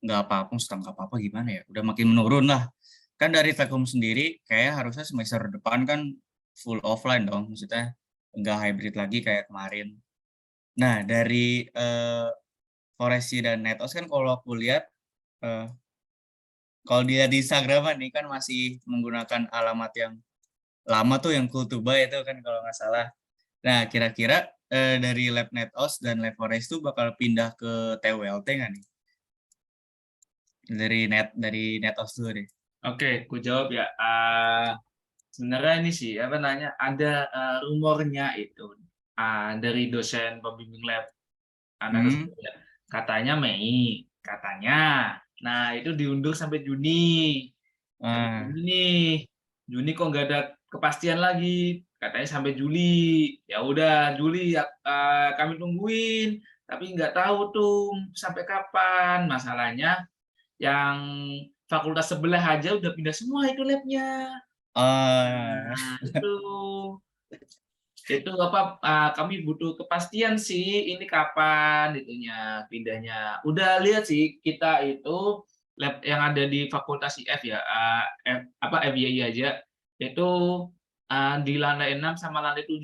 [SPEAKER 1] nggak apa-apa, maksudnya nggak apa-apa gimana ya, udah makin menurun lah. Kan dari Telkom sendiri kayak harusnya semester depan kan full offline dong, maksudnya nggak hybrid lagi kayak kemarin. Nah dari, Foresti dan Netos kan kalau aku lihat, eee, kalau dia di Instagram nih kan masih menggunakan alamat yang lama tuh yang Kultuba itu kan kalau nggak salah. Nah kira-kira, dari Lab Netos dan Lab Forest tuh bakal pindah ke TWLT nggak nih? Dari Netos dulu deh.
[SPEAKER 2] Oke, ku jawab ya. sebenarnya ini sih apa namanya ada rumornya itu dari dosen pembimbing lab anak
[SPEAKER 1] Hmm.
[SPEAKER 2] katanya Mei katanya. Nah itu diundur sampai Juni. Sampai
[SPEAKER 1] Ah.
[SPEAKER 2] Juni nih. Juni kok nggak ada kepastian lagi. Katanya sampai Juli. Ya udah Juli ya, kami tungguin. Tapi nggak tahu tuh sampai kapan. Masalahnya yang fakultas sebelah aja udah pindah semua itu labnya.
[SPEAKER 1] Ah.
[SPEAKER 2] Nah, itu apa kami butuh kepastian sih ini kapan itunya pindahnya. Udah lihat sih kita itu lab yang ada di Fakultas IF ya, FYI aja itu di lantai 6 sama lantai 7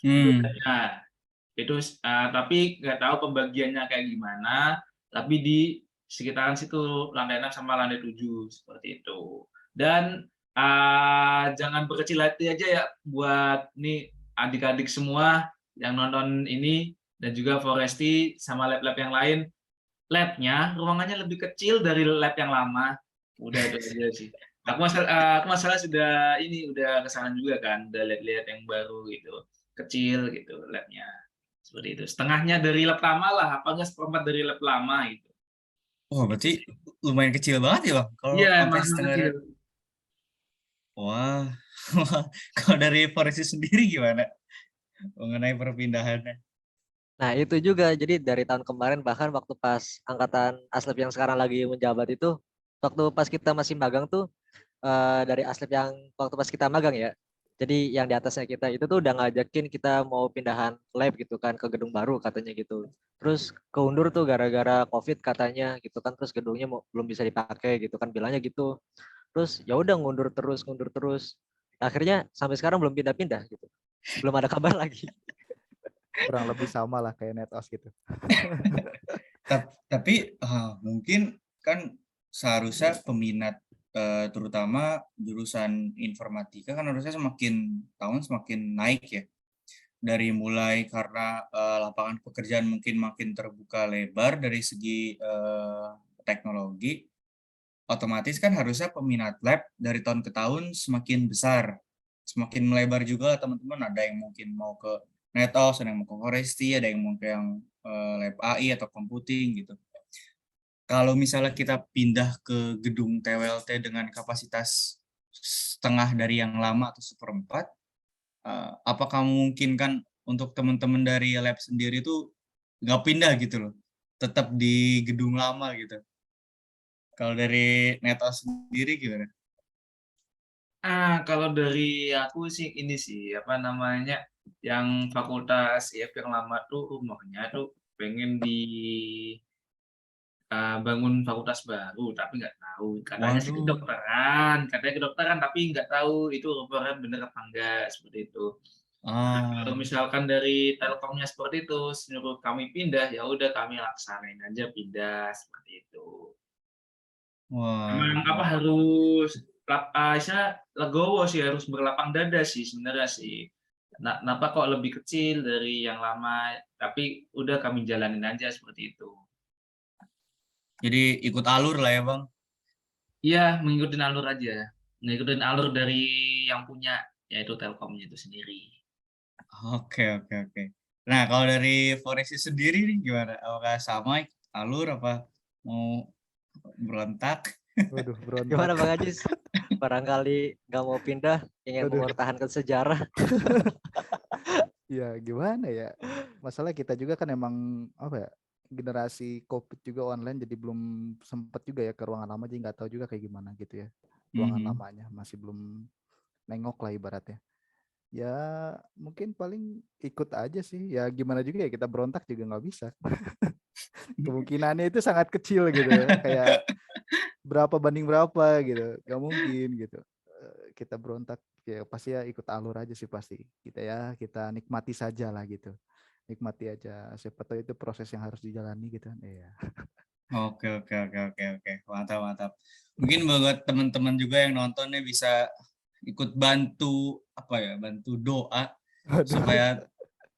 [SPEAKER 1] Hmm.
[SPEAKER 2] Nah, itu tapi nggak tahu pembagiannya kayak gimana, tapi di sekitaran situ lantai 6 sama lantai 7 seperti itu. Dan jangan berkecil hati aja ya buat nih adik-adik semua yang nonton ini dan juga Foresti sama lab-lab yang lain. Labnya ruangannya lebih kecil dari lab yang lama. Udah itu aja sih. Aku masalah sudah ini udah kesana juga kan, udah lihat-lihat yang baru gitu, kecil gitu labnya seperti itu. Setengahnya dari lab lama lah, apa enggak seperempat dari lab lama gitu.
[SPEAKER 1] Oh, berarti lumayan kecil banget ya Bang, kalau
[SPEAKER 2] Iya,
[SPEAKER 1] sampai
[SPEAKER 2] emang
[SPEAKER 1] setengah.
[SPEAKER 2] kecil.
[SPEAKER 1] Wah. Kalau dari Foresti sendiri gimana mengenai perpindahannya?
[SPEAKER 4] Nah, itu juga. Jadi dari tahun kemarin bahkan waktu pas angkatan Aslep yang sekarang lagi menjabat itu, waktu pas kita masih magang tuh dari Aslep yang waktu pas kita magang ya. Jadi yang di atasnya kita itu tuh udah ngajakin kita mau pindahan lab gitu kan ke gedung baru katanya gitu. Terus keundur tuh gara-gara COVID katanya gitu kan. Terus gedungnya belum bisa dipakai gitu kan bilangnya gitu. Terus ya udah ngundur terus, ngundur terus. Akhirnya sampai sekarang belum pindah-pindah gitu. Belum ada kabar lagi.
[SPEAKER 3] Kurang lebih sama lah kayak Netos gitu.
[SPEAKER 1] Tapi mungkin kan seharusnya peminat terutama jurusan informatika kan harusnya semakin tahun semakin naik ya. Dari mulai karena lapangan pekerjaan mungkin makin terbuka lebar dari segi teknologi, otomatis kan harusnya peminat lab dari tahun ke tahun semakin besar, semakin melebar juga teman-teman. Ada yang mungkin mau ke Netos, ada yang mau ke Foresti, ada yang mau ke yang lab AI atau computing gitu. Kalau misalnya kita pindah ke gedung TWLT dengan kapasitas setengah dari yang lama atau seperempat, apakah memungkinkan untuk teman-teman dari lab sendiri tuh nggak pindah gitu loh, tetap di gedung lama gitu? Kalau dari Netos sendiri gimana?
[SPEAKER 2] Kalau dari aku sih ini sih apa namanya yang fakultas IF yang lama tuh rumahnya tuh pengen bangun fakultas baru, tapi nggak tahu. Katanya sih
[SPEAKER 1] Waduh.
[SPEAKER 2] kedokteran, tapi nggak tahu itu rumornya bener apa enggak seperti itu. Nah,
[SPEAKER 1] Ah.
[SPEAKER 2] kalau misalkan dari Telkomnya seperti itu, suruh kami pindah, ya udah kami laksanain aja pindah seperti itu.
[SPEAKER 1] Wah.
[SPEAKER 2] Memang apa harus legowo sih, harus berlapang dada sih sebenarnya sih. Nah, kenapa kok lebih kecil dari yang lama, tapi udah kami jalanin aja seperti itu.
[SPEAKER 1] Jadi ikut alur lah ya Bang.
[SPEAKER 2] Iya, mengikuti alur aja. Mengikuti alur dari yang punya, yaitu Telkomnya itu sendiri.
[SPEAKER 1] Oke, oke, oke. Nah, kalau dari Foresti sendiri nih gimana? Apakah sama ikut alur apa mau berontak?
[SPEAKER 3] Waduh, berontak.
[SPEAKER 4] Gimana Bang Ajis? Barangkali nggak mau pindah, ingin
[SPEAKER 3] Aduh.
[SPEAKER 4] mempertahankan sejarah.
[SPEAKER 3] Ya gimana ya? Masalah kita juga kan emang apa ya? Generasi COVID juga online jadi belum sempat juga ya ke ruangan lama, jadi nggak tahu juga kayak gimana gitu ya. Ruangan lamanya masih belum nengok lah ibaratnya. Ya mungkin paling ikut aja sih. Ya gimana juga ya, kita berontak juga nggak bisa. Kemungkinannya itu sangat kecil gitu. Kayak berapa banding berapa gitu. Gak mungkin gitu. Kita berontak ya pasti ya ikut alur aja sih pasti. Kita nikmati saja lah gitu. Nikmati aja. Siapa tahu itu proses yang harus dijalani gitu kan. Iya.
[SPEAKER 1] Oke, oke, oke, oke, oke. Mantap, mantap. Mungkin buat teman-teman juga yang nontonnya bisa ikut bantu apa ya, bantu doa
[SPEAKER 3] Waduh.
[SPEAKER 1] supaya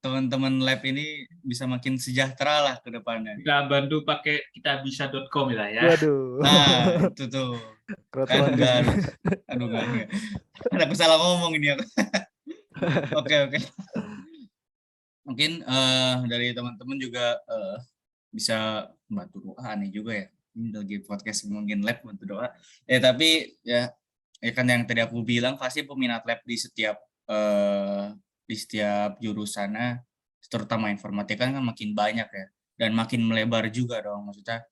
[SPEAKER 1] teman-teman lab ini bisa makin sejahtera lah ke depannya.
[SPEAKER 2] Kita bantu pakai kitabisa.com lah ya.
[SPEAKER 3] Waduh.
[SPEAKER 1] Nah, itu tuh. Kan
[SPEAKER 3] Crowdfunding.
[SPEAKER 1] enggak, aduh enggak. Kan aku salah ngomong ini aku. Oke. Mungkin dari teman-teman juga bisa bantu doa, aneh juga ya. Ini lagi podcast mungkin lab bantu doa. Tapi ya kan yang tadi aku bilang pasti peminat lab di setiap jurusannya, terutama informatika kan makin banyak ya, dan makin melebar juga dong. Maksudnya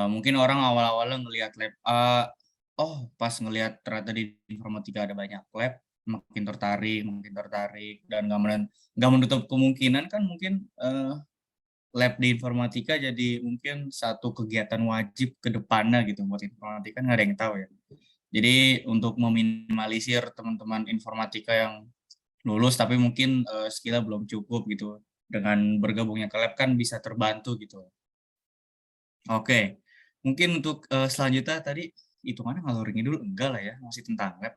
[SPEAKER 1] mungkin orang awal-awalnya ngelihat lab pas ngelihat ternyata di informatika ada banyak lab, makin tertarik, dan nggak menutup kemungkinan kan mungkin lab di informatika jadi mungkin satu kegiatan wajib ke depannya gitu buat informatika, nggak ada yang tahu ya. Jadi untuk meminimalisir teman-teman informatika yang lulus tapi mungkin skillnya belum cukup gitu, dengan bergabungnya ke lab kan bisa terbantu gitu. Oke, mungkin untuk selanjutnya tadi hitungannya ngalor ngidul enggak lah ya, masih tentang lab.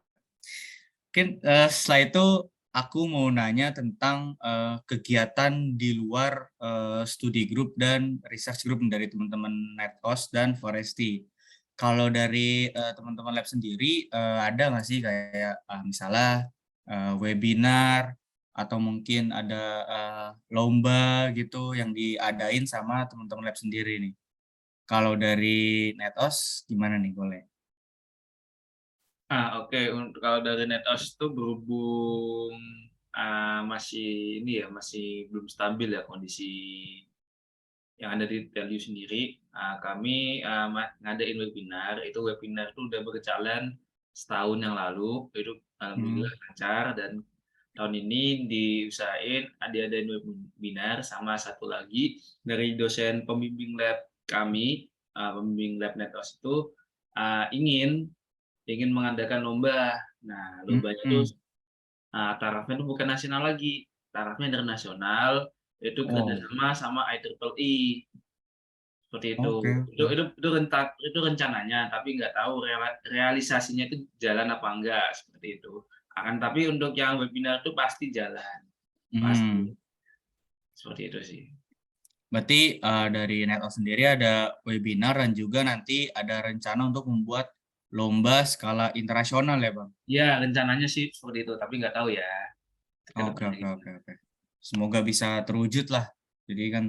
[SPEAKER 1] Mungkin setelah itu aku mau nanya tentang kegiatan di luar studi group dan research group dari teman-teman Netos dan Foresti. Kalau dari teman-teman lab sendiri ada nggak sih kayak misalnya webinar atau mungkin ada lomba gitu yang diadain sama teman-teman lab sendiri nih. Kalau dari Netos gimana nih, boleh?
[SPEAKER 2] Oke. Kalau dari Netos itu berhubung masih masih belum stabil ya kondisi yang ada di Value sendiri. Kami ngadain webinar. Itu webinar itu udah berjalan setahun yang lalu. Itu alhamdulillah lancar, dan tahun ini diusahain diadain webinar sama satu lagi dari dosen pembimbing lab kami, pembimbing lab Netos itu ingin mengadakan lomba. Nah, lombanya itu tarafnya itu bukan nasional lagi, tarafnya internasional, itu kerjasama sama IEEE. Seperti itu.
[SPEAKER 1] Oke.
[SPEAKER 2] Itu rencananya, tapi nggak tahu realisasinya itu jalan apa enggak, seperti itu. Tapi untuk yang webinar itu pasti jalan. Pasti. Seperti itu sih.
[SPEAKER 1] Berarti dari Netos sendiri ada webinar dan juga nanti ada rencana untuk membuat lomba skala internasional ya, Bang?
[SPEAKER 2] Ya, rencananya sih seperti itu, tapi nggak tahu ya.
[SPEAKER 1] Oke. Semoga bisa terwujud lah. Jadi kan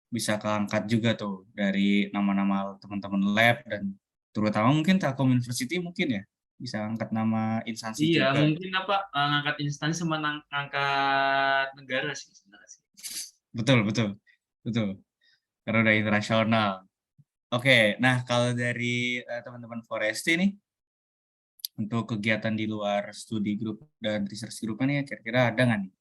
[SPEAKER 1] bisa keangkat juga tuh dari nama-nama teman-teman lab, dan terutama mungkin Telkom University mungkin ya bisa angkat nama instansi
[SPEAKER 2] Iya,
[SPEAKER 1] juga.
[SPEAKER 2] mungkin ngangkat instansi sama ngangkat negara sih sebenarnya sih.
[SPEAKER 1] Betul. Karena udah internasional. Oke, nah kalau dari teman-teman Foresti nih, untuk kegiatan di luar studi grup dan research grupnya nih, kira-kira ada nggak nih?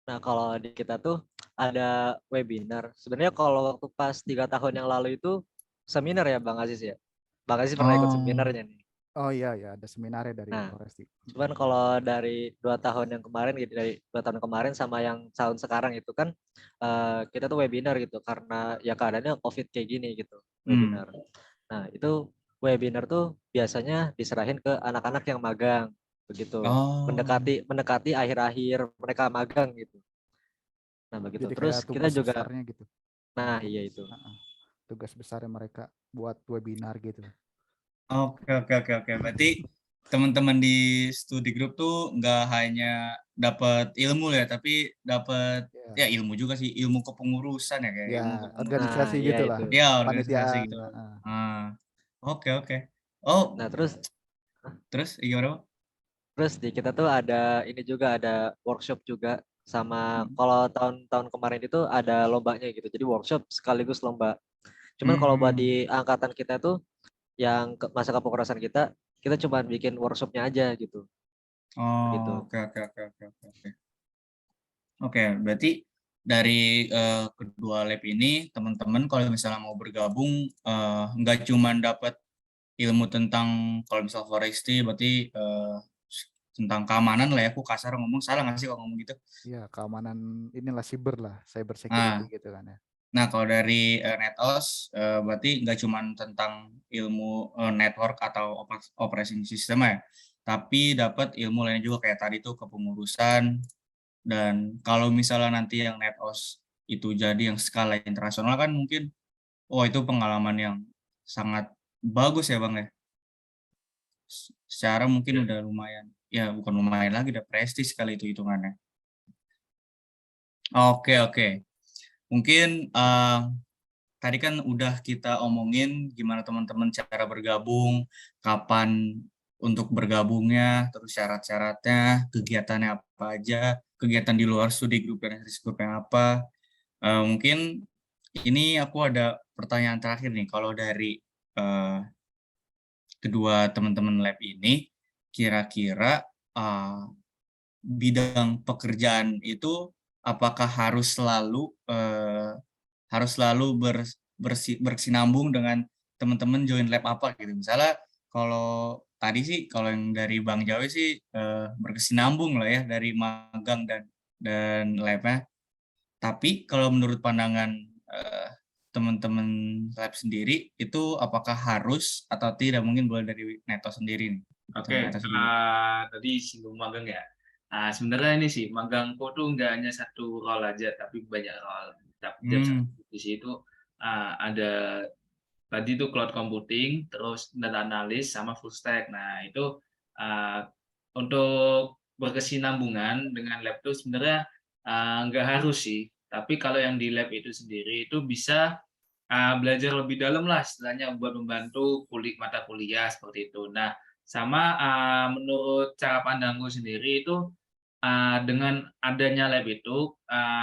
[SPEAKER 4] Nah, kalau di kita tuh ada webinar. Sebenarnya kalau waktu pas 3 tahun yang lalu itu seminar ya Bang Aziz ya. Bang Aziz pernah ikut seminarnya nih.
[SPEAKER 3] Oh iya, ada seminarnya dari
[SPEAKER 4] Nah,
[SPEAKER 3] Foresti.
[SPEAKER 4] cuman kalau dari 2 tahun yang kemarin gitu, dari 2 tahun kemarin sama yang tahun sekarang itu kan kita tuh webinar gitu karena ya keadaannya COVID kayak gini gitu, webinar. Nah, itu webinar tuh biasanya diserahin ke anak-anak yang magang begitu. Mendekati akhir-akhir mereka magang gitu. Nah, begitu.
[SPEAKER 3] Jadi
[SPEAKER 4] Terus
[SPEAKER 3] kayak
[SPEAKER 4] kita
[SPEAKER 3] tugas
[SPEAKER 4] juga
[SPEAKER 3] besarnya gitu.
[SPEAKER 4] nah, iya itu.
[SPEAKER 3] Tugas besarnya mereka buat webinar gitu.
[SPEAKER 1] Oke. Berarti teman-teman di studi grup tuh nggak hanya dapat ilmu ya, tapi dapat ya ilmu juga sih, ilmu kepengurusan ya, kayak ilmu kepengurusan.
[SPEAKER 3] Organisasi
[SPEAKER 4] Nah, iya
[SPEAKER 3] gitu lah.
[SPEAKER 4] itu.
[SPEAKER 1] Ya, organisasi
[SPEAKER 3] Panitiaan.
[SPEAKER 1] gitu. Oke. Oh,
[SPEAKER 4] Nah,
[SPEAKER 1] terus gimana, Bang?
[SPEAKER 4] terus di kita tuh ada ini juga, ada workshop juga sama kalau tahun-tahun kemarin itu ada lombanya gitu. Jadi workshop sekaligus lomba. Cuman kalau buat di angkatan kita tuh yang masa kepengurusan kita cuma bikin workshopnya aja gitu. Gitu.
[SPEAKER 1] Oke. Oke, berarti dari kedua lab ini teman-teman kalau misalnya mau bergabung nggak cuma dapat ilmu tentang, kalau misal forestry berarti tentang keamanan lah ya, aku kasar ngomong, salah nggak sih kalau ngomong gitu?
[SPEAKER 3] Iya, keamanan inilah cyber security gitu kan ya.
[SPEAKER 1] Nah, kalau dari Netos berarti nggak cuma tentang ilmu network atau operating system ya, tapi dapat ilmu lainnya juga kayak tadi tuh kepengurusan, Dan kalau misalnya nanti yang NetOS itu jadi yang skala internasional kan mungkin, itu pengalaman yang sangat bagus ya Bang ya. Secara mungkin
[SPEAKER 2] Ya.
[SPEAKER 1] udah lumayan, ya bukan lumayan lagi, udah prestis kali itu hitungannya. Oke. Mungkin tadi kan udah kita omongin gimana teman-teman cara bergabung, kapan untuk bergabungnya, terus syarat-syaratnya, kegiatannya apa aja, kegiatan di luar studi grup dan risk group yang apa. Mungkin ini aku ada pertanyaan terakhir nih, kalau dari kedua teman-teman lab ini, kira-kira bidang pekerjaan itu apakah harus selalu berkesinambung dengan teman-teman join lab apa gitu. Misalnya kalau tadi sih, kalau yang dari Bang Jawi sih berkesinambung lah ya dari magang dan labnya. Tapi kalau menurut pandangan teman-teman lab sendiri, itu apakah harus atau tidak? Mungkin boleh dari Neto sendiri nih.
[SPEAKER 2] Oke, tadi singgung magang ya. Sebenarnya ini sih, magangku tuh nggak hanya satu role aja, tapi banyak role. Tiap satu divisi itu ada tadi itu cloud computing, terus data analis, sama full stack. Nah, itu untuk berkesinambungan dengan lab itu sebenarnya nggak harus sih. Tapi kalau yang di lab itu sendiri itu bisa belajar lebih dalam lah istilahnya buat membantu mata kuliah seperti itu. Nah, sama menurut cara pandangku sendiri itu dengan adanya lab itu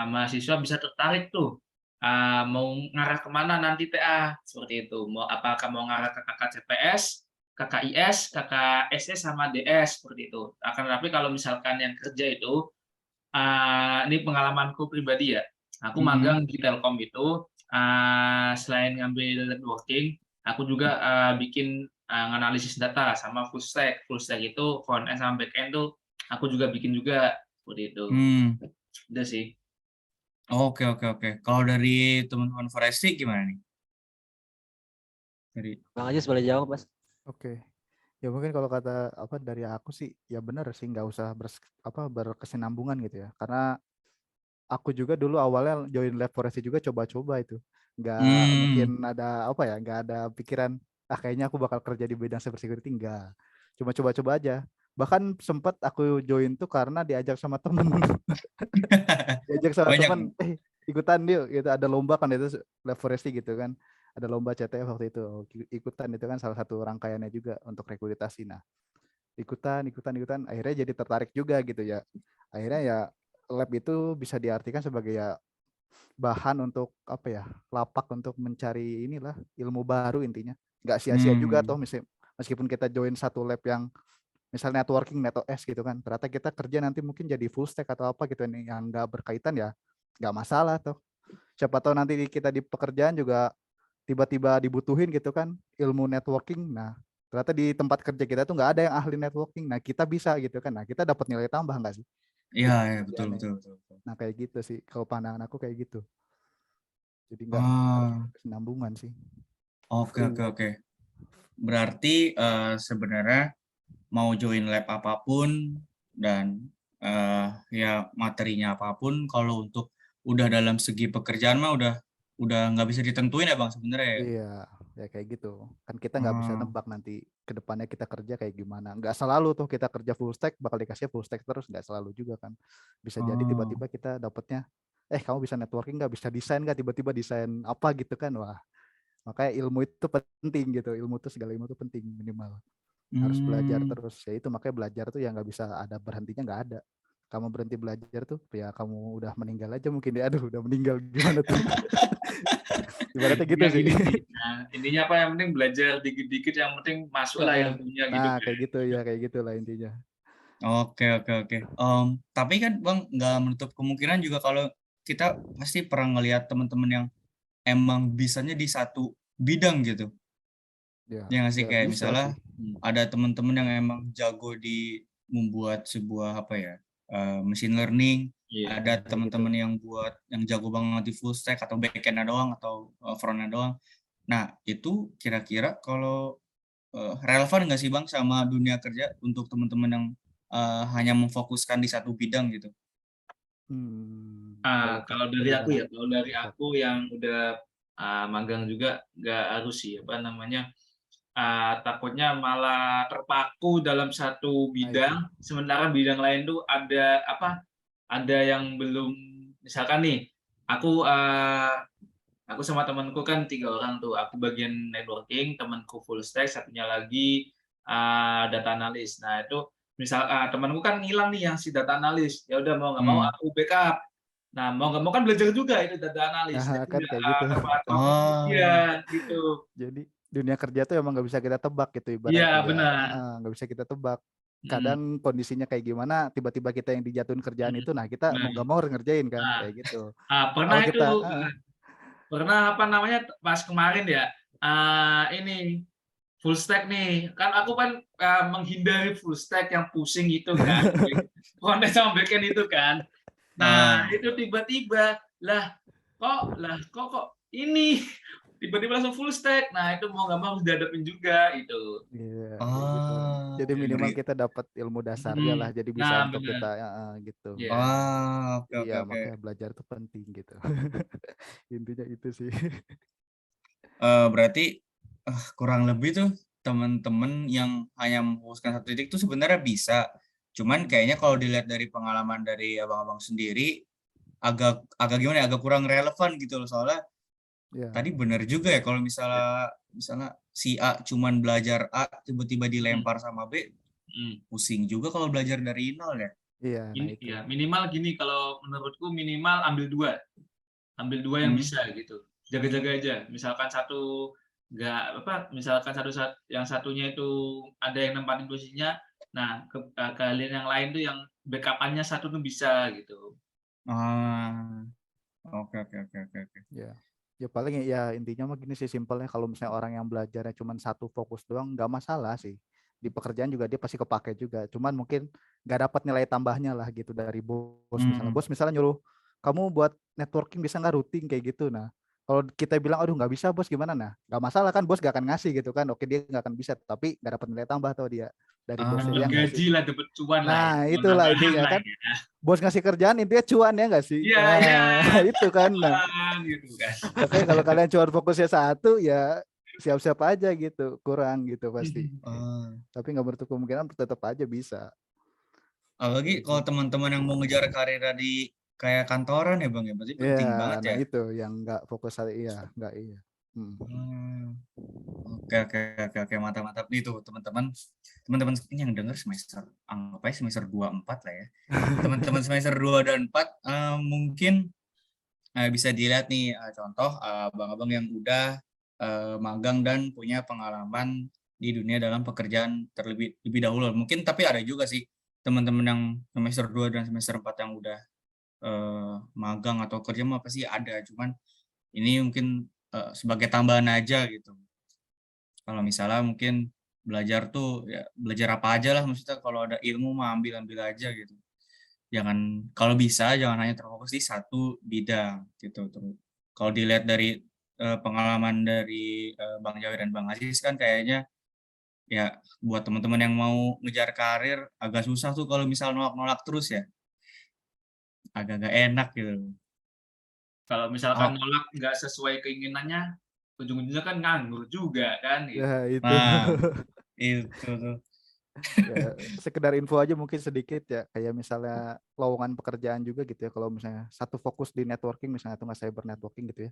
[SPEAKER 2] mahasiswa bisa tertarik tuh mau ngarah kemana nanti TA seperti itu. Apakah mau ngarah ke kakak CPS, KKIS, KKSS sama DS seperti itu. Akan tetapi kalau misalkan yang kerja itu ini pengalamanku pribadi ya. Aku magang di Telkom itu selain ngambil networking, aku juga bikin analisis data sama full stack. Full stack itu front end sama back end tuh aku juga bikin juga seperti itu. Udah sih.
[SPEAKER 1] Oke. Kalau dari teman-teman Foresti gimana nih?
[SPEAKER 4] Bang Ajis boleh jawab, Mas?
[SPEAKER 3] Oke. Ya mungkin kalau kata dari aku sih ya benar sih, nggak usah berkesinambungan gitu ya. Karena aku juga dulu awalnya join lab forestry juga coba-coba itu. Nggak mungkin ada nggak ada pikiran kayaknya aku bakal kerja di bidang cybersecurity, enggak. Cuma coba-coba aja. Bahkan sempat aku join tuh karena diajak sama temen. Diajak sama temen, ikutan yuk gitu, ada lomba kan itu lab forestry gitu kan. Ada lomba CTF waktu itu, ikutan itu kan salah satu rangkaiannya juga untuk rekrutasi. Nah, ikutan akhirnya jadi tertarik juga gitu ya. Akhirnya ya lab itu bisa diartikan sebagai ya bahan untuk lapak untuk mencari inilah ilmu baru intinya. Nggak sia-sia juga toh meskipun kita join satu lab yang misalnya networking, NetOS gitu kan, ternyata kita kerja nanti mungkin jadi full stack atau apa gitu yang nggak berkaitan, ya nggak masalah tuh. Siapa tahu nanti kita di pekerjaan juga tiba-tiba dibutuhin gitu kan ilmu networking. Nah, ternyata di tempat kerja kita tuh nggak ada yang ahli networking. Nah, kita bisa gitu kan. Nah, kita dapat nilai tambah nggak sih?
[SPEAKER 1] Iya, betul.
[SPEAKER 3] Nah, kayak gitu sih. Kalau pandangan aku kayak gitu. Jadi nggak harus kesinambungan sih.
[SPEAKER 1] Oke. Berarti sebenarnya mau join lab apapun dan ya materinya apapun, kalau untuk udah dalam segi pekerjaan mah udah nggak bisa ditentuin ya Bang sebenarnya ya.
[SPEAKER 3] Iya, ya kayak gitu. Kan kita nggak bisa nebak nanti ke depannya kita kerja kayak gimana. Nggak selalu tuh kita kerja full stack bakal dikasih full stack terus, nggak selalu juga kan. Bisa jadi tiba-tiba kita dapatnya, kamu bisa networking nggak, bisa desain nggak, tiba-tiba desain apa gitu kan. Wah, makanya ilmu itu penting gitu. Segala ilmu itu penting minimal. Harus belajar terus. Ya itu makanya belajar tuh yang nggak bisa ada berhentinya, nggak ada. Kamu berhenti belajar tuh ya kamu udah meninggal aja mungkin ya. Aduh, udah meninggal gimana tuh. Ibaratnya gitu sih.
[SPEAKER 2] Nah, intinya apa, yang penting belajar dikit-dikit, yang penting masuk lah ilmunya gitu.
[SPEAKER 3] Nah, kayak gitu ya, kayak gitulah intinya.
[SPEAKER 1] Oke. Tapi kan Bang nggak menutup kemungkinan juga kalau kita pasti pernah ngelihat teman-teman yang emang bisanya di satu bidang gitu. Ya nggak sih, kayak misalnya ada teman-teman yang emang jago di membuat sebuah machine learning, ada teman-teman yang jago banget di full stack atau back-end doang atau front-end doang. Nah, itu kira-kira kalau relevan nggak sih Bang sama dunia kerja untuk teman-teman yang hanya memfokuskan di satu bidang gitu?
[SPEAKER 3] Kalau
[SPEAKER 2] Kalau dari aku
[SPEAKER 3] gimana?
[SPEAKER 2] ya, kalau dari aku yang udah magang juga nggak harus sih apa namanya, takutnya malah terpaku dalam satu
[SPEAKER 3] Nah itu.
[SPEAKER 2] bidang, sementara bidang lain tuh ada apa, ada yang belum, misalkan nih, aku aku sama temanku kan 3 orang tuh, aku bagian networking, temanku full stack, satunya lagi data analis. Nah itu misal temanku kan ngilang nih yang si data analis, ya udah mau nggak mau
[SPEAKER 1] Hmm.
[SPEAKER 2] aku backup. Nah mau nggak mau kan belajar juga itu data analis,
[SPEAKER 3] Nah,
[SPEAKER 2] jadi
[SPEAKER 3] kan
[SPEAKER 2] nggak
[SPEAKER 3] kayak gitu.
[SPEAKER 2] terpatok.
[SPEAKER 1] Oh,
[SPEAKER 2] Iya gitu.
[SPEAKER 3] Jadi dunia kerja tuh emang nggak bisa kita tebak gitu
[SPEAKER 2] Iya
[SPEAKER 3] ibaratnya ya.
[SPEAKER 2] benar.
[SPEAKER 3] Nggak bisa kita tebak.
[SPEAKER 2] Mm,
[SPEAKER 3] Kadang kondisinya kayak gimana, tiba-tiba kita yang dijatuhin kerjaan
[SPEAKER 2] mm.
[SPEAKER 3] itu, nah kita
[SPEAKER 2] Nah,
[SPEAKER 3] mau nggak mau harus ngerjain kan,
[SPEAKER 2] ah,
[SPEAKER 3] kayak gitu.
[SPEAKER 2] pernah
[SPEAKER 3] Kalau
[SPEAKER 2] itu,
[SPEAKER 3] kita,
[SPEAKER 2] pernah apa namanya pas kemarin ya, ini full stack nih, kan aku kan menghindari full stack yang pusing itu kan, front end sama back end itu kan. Nah
[SPEAKER 1] ah,
[SPEAKER 2] itu tiba-tiba kok ini tiba-tiba langsung full stack. Nah itu mau nggak mau harus dihadapin juga itu.
[SPEAKER 3] iya kayak gitu.
[SPEAKER 1] oh,
[SPEAKER 3] Jadi minimal
[SPEAKER 1] ngeri.
[SPEAKER 3] kita dapat ilmu dasarnya
[SPEAKER 2] Hmm.
[SPEAKER 3] lah, jadi bisa
[SPEAKER 2] Nah
[SPEAKER 3] untuk
[SPEAKER 2] benar,
[SPEAKER 3] kita gitu.
[SPEAKER 2] ya.
[SPEAKER 1] Oh, oke
[SPEAKER 3] Iya,
[SPEAKER 1] oke oke.
[SPEAKER 3] makanya belajar tuh penting gitu. Intinya itu sih.
[SPEAKER 1] Berarti kurang lebih tuh teman-teman yang hanya memfokuskan satu titik tuh sebenarnya bisa. Cuman kayaknya kalau dilihat dari pengalaman dari abang-abang sendiri agak agak gimana ya, agak kurang relevan gitu loh. Soalnya
[SPEAKER 3] Ya,
[SPEAKER 1] tadi bener juga ya kalau misalnya misalnya si A cuman belajar A tiba-tiba
[SPEAKER 2] Hmm.
[SPEAKER 1] dilempar sama B,
[SPEAKER 2] Hmm.
[SPEAKER 1] pusing juga kalau belajar dari nol ya.
[SPEAKER 3] iya, nah
[SPEAKER 2] Ini
[SPEAKER 3] itu.
[SPEAKER 2] ya minimal gini, kalau menurutku minimal ambil dua yang
[SPEAKER 1] Hmm.
[SPEAKER 2] bisa gitu, jaga-jaga aja, misalkan satu nggak apa, misalkan yang satunya itu ada yang nempatin posisinya, nah kalian yang lain tuh yang backup-annya satu tuh bisa gitu.
[SPEAKER 1] Ah, oke oke oke oke oke.
[SPEAKER 3] Ya. Ya paling ya intinya mah gini sih simpelnya, kalau misalnya orang yang belajarnya cuma satu fokus doang nggak masalah sih. Di pekerjaan juga dia pasti kepake juga. Cuman mungkin nggak dapat nilai tambahnya lah gitu dari bos misalnya.
[SPEAKER 1] Hmm.
[SPEAKER 3] Bos misalnya nyuruh kamu buat networking bisa nggak routing kayak gitu. Nah, kalau kita bilang aduh nggak bisa bos gimana, nah nggak masalah kan, bos gak akan ngasih gitu kan. Oke dia nggak akan bisa, tapi nggak dapat nilai tambah tuh dia dari bosnya,
[SPEAKER 2] Dapat
[SPEAKER 3] ya nggak
[SPEAKER 1] Ah,
[SPEAKER 3] sih.
[SPEAKER 2] gaji lah, dapat cuan lah ya,
[SPEAKER 3] Nah
[SPEAKER 2] cuan
[SPEAKER 3] itulah
[SPEAKER 2] tambahan
[SPEAKER 3] intinya
[SPEAKER 2] lah
[SPEAKER 3] kan,
[SPEAKER 2] ya.
[SPEAKER 3] bos ngasih kerjaan intinya cuan, ya nggak sih.
[SPEAKER 2] Iya iya,
[SPEAKER 3] Nah itu kan. Nah
[SPEAKER 2] cuan gitu kan.
[SPEAKER 3] makanya kalau kalian cuma fokusnya satu ya siap-siap aja gitu, kurang gitu pasti.
[SPEAKER 1] ah.
[SPEAKER 3] Tapi nggak menutup kemungkinan tetap aja bisa.
[SPEAKER 1] Apalagi
[SPEAKER 3] Kayak
[SPEAKER 1] kalau
[SPEAKER 3] gitu.
[SPEAKER 1] teman-teman yang mau ngejar karir di kayak kantoran ya Bang ya, berarti
[SPEAKER 3] Ya,
[SPEAKER 1] penting banget
[SPEAKER 3] nah
[SPEAKER 1] ya.
[SPEAKER 3] itu yang nggak fokus hari, iya, nggak iya. Hmm.
[SPEAKER 1] Hmm, oke oke oke oke mantap mantap nih tuh teman-teman. Teman-teman ini yang denger semester anggap aja semester 2 4 lah ya. Teman-teman semester 2 dan 4 mungkin bisa dilihat nih contoh abang-abang yang udah magang dan punya pengalaman di dunia dalam pekerjaan terlebih lebih dahulu. Mungkin tapi ada juga sih teman-teman yang semester 2 dan semester 4 yang udah magang atau kerja mah pasti ada, cuman ini mungkin sebagai tambahan aja gitu. Kalau misalnya mungkin belajar tuh ya belajar apa aja lah, maksudnya kalau ada ilmu mah ambil-ambil aja gitu. Jangan kalau bisa jangan hanya terfokus di satu bidang gitu. Terus kalau dilihat dari pengalaman dari Bang Jawi dan Bang Aziz kan kayaknya ya buat teman-teman yang mau ngejar karir agak susah tuh kalau misal nolak-nolak terus ya. Agak-agak enak gitu.
[SPEAKER 2] Kalau misalkan
[SPEAKER 1] Oh,
[SPEAKER 2] nolak nggak sesuai keinginannya, ujung-ujungnya kan nganggur juga kan gitu.
[SPEAKER 3] Ya itu.
[SPEAKER 1] nah itu tuh.
[SPEAKER 3] Ya sekedar info aja mungkin sedikit ya, kayak misalnya lowongan pekerjaan juga gitu ya, kalau misalnya satu fokus di networking misalnya atau nggak cyber networking gitu ya,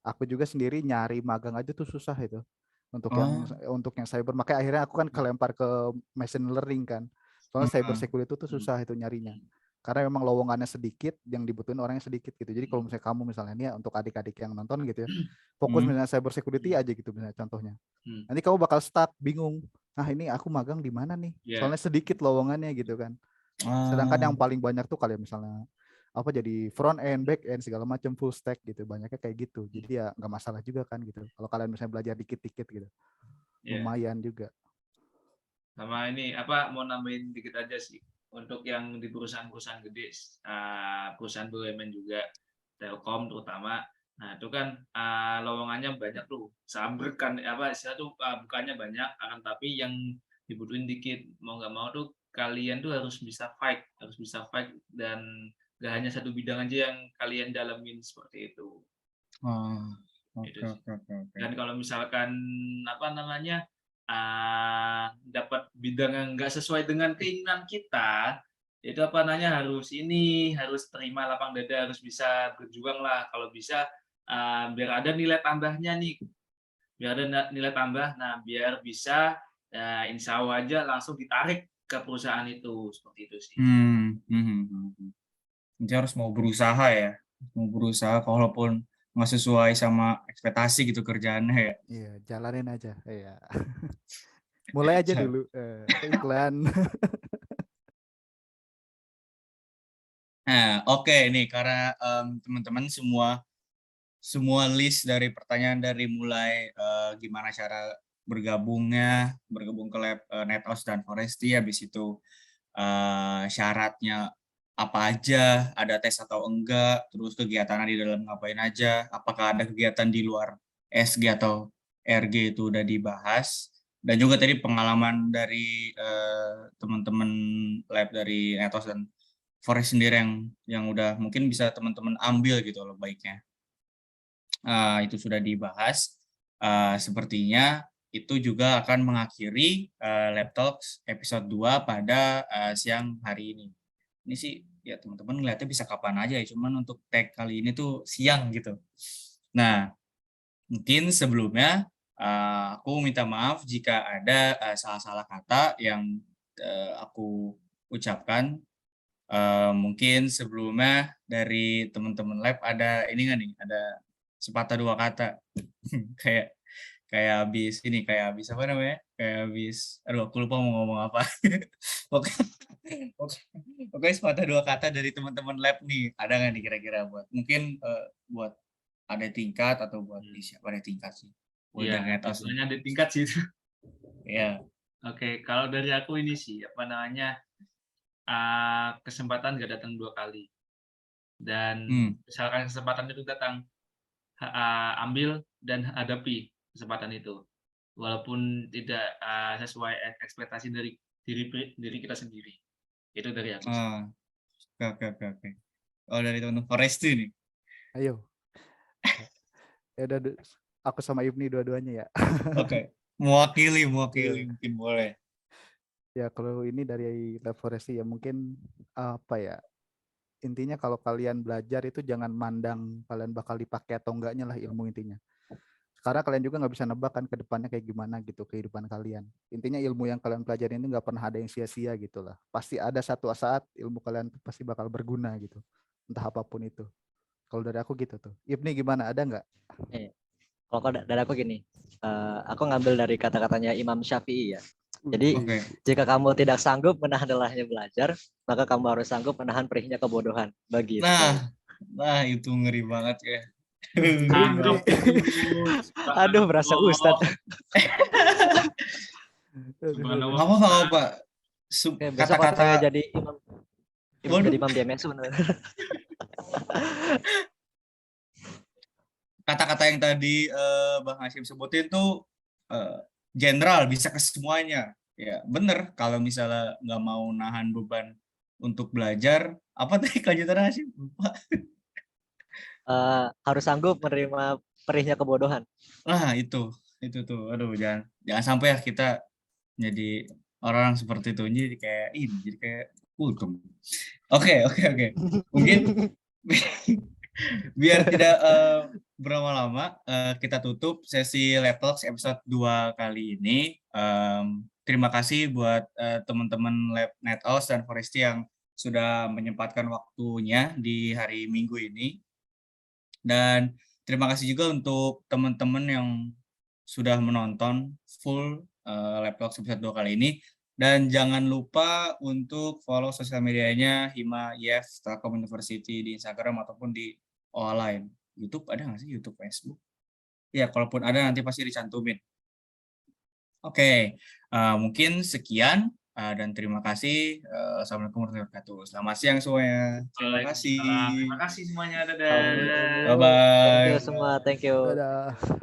[SPEAKER 3] aku juga sendiri nyari magang aja tuh susah itu untuk yang
[SPEAKER 1] Oh,
[SPEAKER 3] cyber, makanya akhirnya aku kan kelempar ke machine learning kan, soalnya cyber
[SPEAKER 1] heeh.
[SPEAKER 3] security itu
[SPEAKER 2] Hmm.
[SPEAKER 3] susah itu nyarinya, karena memang lowongannya sedikit, yang dibutuhin orangnya sedikit gitu. Jadi kalau misalnya kamu misalnya ini ya untuk adik-adik yang nonton gitu ya, fokus
[SPEAKER 1] Hmm,
[SPEAKER 3] misalnya cyber security aja gitu misalnya contohnya,
[SPEAKER 2] Hmm.
[SPEAKER 3] nanti kamu bakal stuck bingung, nah ini aku magang di mana nih,
[SPEAKER 2] Ya.
[SPEAKER 3] soalnya sedikit lowongannya gitu kan. Sedangkan
[SPEAKER 1] oh,
[SPEAKER 3] yang paling banyak tuh kalian misalnya apa jadi front end, back end segala macam full stack gitu, banyaknya kayak gitu. Jadi ya nggak masalah juga kan gitu. Kalau kalian misalnya belajar dikit-dikit gitu,
[SPEAKER 2] Ya.
[SPEAKER 3] lumayan juga.
[SPEAKER 2] Sama ini apa, mau nambahin dikit aja sih untuk yang di perusahaan-perusahaan gede, perusahaan BUMN juga, Telkom terutama. Nah itu kan lowongannya banyak tuh, samberkan apa istilah tuh, bukannya banyak, akan tapi yang dibutuhin dikit. Mau nggak mau tuh kalian tuh harus bisa fight dan nggak hanya satu bidang aja yang kalian dalamin seperti itu.
[SPEAKER 1] Oh, oke
[SPEAKER 2] Gitu sih.
[SPEAKER 1] oke oke oke.
[SPEAKER 2] Dan kalau misalkan apa namanya dapat bidang yang nggak sesuai dengan keinginan kita, itu apa namanya harus terima lapang dada, harus bisa berjuang lah. Kalau bisa biar ada nilai tambahnya nih, biar ada nilai tambah. Nah biar bisa insya Allah aja langsung ditarik ke perusahaan itu seperti itu sih.
[SPEAKER 1] Jadi harus mau berusaha ya, mau berusaha walaupun nggak sesuai sama ekspektasi gitu kerjaannya ya.
[SPEAKER 3] Iya, jalanin aja. Iya. Mulai aja dulu iklan.
[SPEAKER 1] Nah, oke nih karena teman-teman semua list dari pertanyaan dari mulai gimana cara bergabung ke lab Netos dan Foresti, habis itu syaratnya apa aja, ada tes atau enggak, terus kegiatan di dalam ngapain aja, apakah ada kegiatan di luar SG atau RG itu udah dibahas, dan juga tadi pengalaman dari teman-teman lab dari Netos dan Forest sendiri yang udah mungkin bisa teman-teman ambil gitu loh baiknya. Itu sudah dibahas. Sepertinya itu juga akan mengakhiri Lab Talks episode 2 pada siang hari ini. Ini sih ya teman-teman ngeliatnya bisa kapan aja ya, cuman untuk tag kali ini tuh siang gitu. Nah, mungkin sebelumnya aku minta maaf jika ada salah-salah kata yang aku ucapkan. Mungkin sebelumnya dari teman-teman lab ada ini nggak nih, ada sepatah dua kata kayak kayak habis apa namanya, kayak habis aduh aku lupa mau ngomong apa. Oke oke oke, sepatah dua kata dari teman-teman lab nih, ada nggak nih kira-kira buat mungkin buat ada tingkat atau buat siapa ada tingkat sih, buat
[SPEAKER 2] Iya,
[SPEAKER 1] dari Netos nih.
[SPEAKER 2] biasanya ada tingkat sih itu.
[SPEAKER 1] Ya.
[SPEAKER 2] Oke, kalau dari aku ini sih apa namanya kesempatan nggak datang 2 kali. Dan misalkan kesempatan itu datang, ambil dan hadapi kesempatan itu. Walaupun tidak sesuai ekspektasi dari diri kita sendiri. Itu dari aku sih.
[SPEAKER 1] Oke. Oh, dari teman Foresti nih.
[SPEAKER 3] Ayo. Ya udah, aku sama Ibni dua-duanya ya.
[SPEAKER 1] Oke. Mewakili
[SPEAKER 3] Iya.
[SPEAKER 1] mungkin boleh.
[SPEAKER 3] Ya kalau ini dari Lab Foresti ya mungkin apa ya, intinya kalau kalian belajar itu jangan mandang kalian bakal dipakai atau enggaknya lah ilmu intinya. Karena kalian juga nggak bisa nebak kan ke depannya kayak gimana gitu kehidupan kalian. Intinya ilmu yang kalian pelajari ini nggak pernah ada yang sia-sia gitu lah. Pasti ada satu saat ilmu kalian tuh pasti bakal berguna gitu. Entah apapun itu. Kalau dari aku gitu tuh. Ibni gimana, ada nggak?
[SPEAKER 4] Kalau dari aku gini, aku ngambil dari kata-katanya Imam Syafi'i ya. Jadi jika kamu tidak sanggup menahan lelahnya belajar, maka kamu harus sanggup menahan perihnya kebodohan. Begitu.
[SPEAKER 1] Nah itu ngeri banget ya.
[SPEAKER 4] Aduh, berasa Ustadz.
[SPEAKER 1] Apa?
[SPEAKER 4] Kata-kata jadi imam di MSU.
[SPEAKER 1] Kata-kata yang tadi Bang Hashim sebutin tuh general, bisa ke semuanya. Ya bener, kalau misalnya nggak mau nahan beban untuk belajar, apa tadi kelanjutan Hashim?
[SPEAKER 4] Harus sanggup menerima perihnya kebodohan.
[SPEAKER 1] Nah itu tuh, aduh jangan sampai ya kita jadi orang seperti itu, jadi kayak kultum. Oke. Mungkin biar tidak berlama-lama, kita tutup sesi Lab Talks episode 2 kali ini. Terima kasih buat teman-teman Lab Netos dan Foresti yang sudah menyempatkan waktunya di hari Minggu ini. Dan terima kasih juga untuk teman-teman yang sudah menonton full Lab Talks episode 2 kali ini. Dan jangan lupa untuk follow sosial medianya Hima IF Telkom University di Instagram ataupun di OA lain. YouTube ada nggak sih? YouTube, Facebook? Ya, kalaupun ada nanti pasti dicantumin. Oke, mungkin sekian dan terima kasih. Assalamualaikum warahmatullahi wabarakatuh. Selamat siang semuanya. Terima kasih.
[SPEAKER 2] Terima kasih semuanya. Dadah.
[SPEAKER 1] Bye-bye.
[SPEAKER 4] Thank you semua. Thank you.
[SPEAKER 3] Dadah.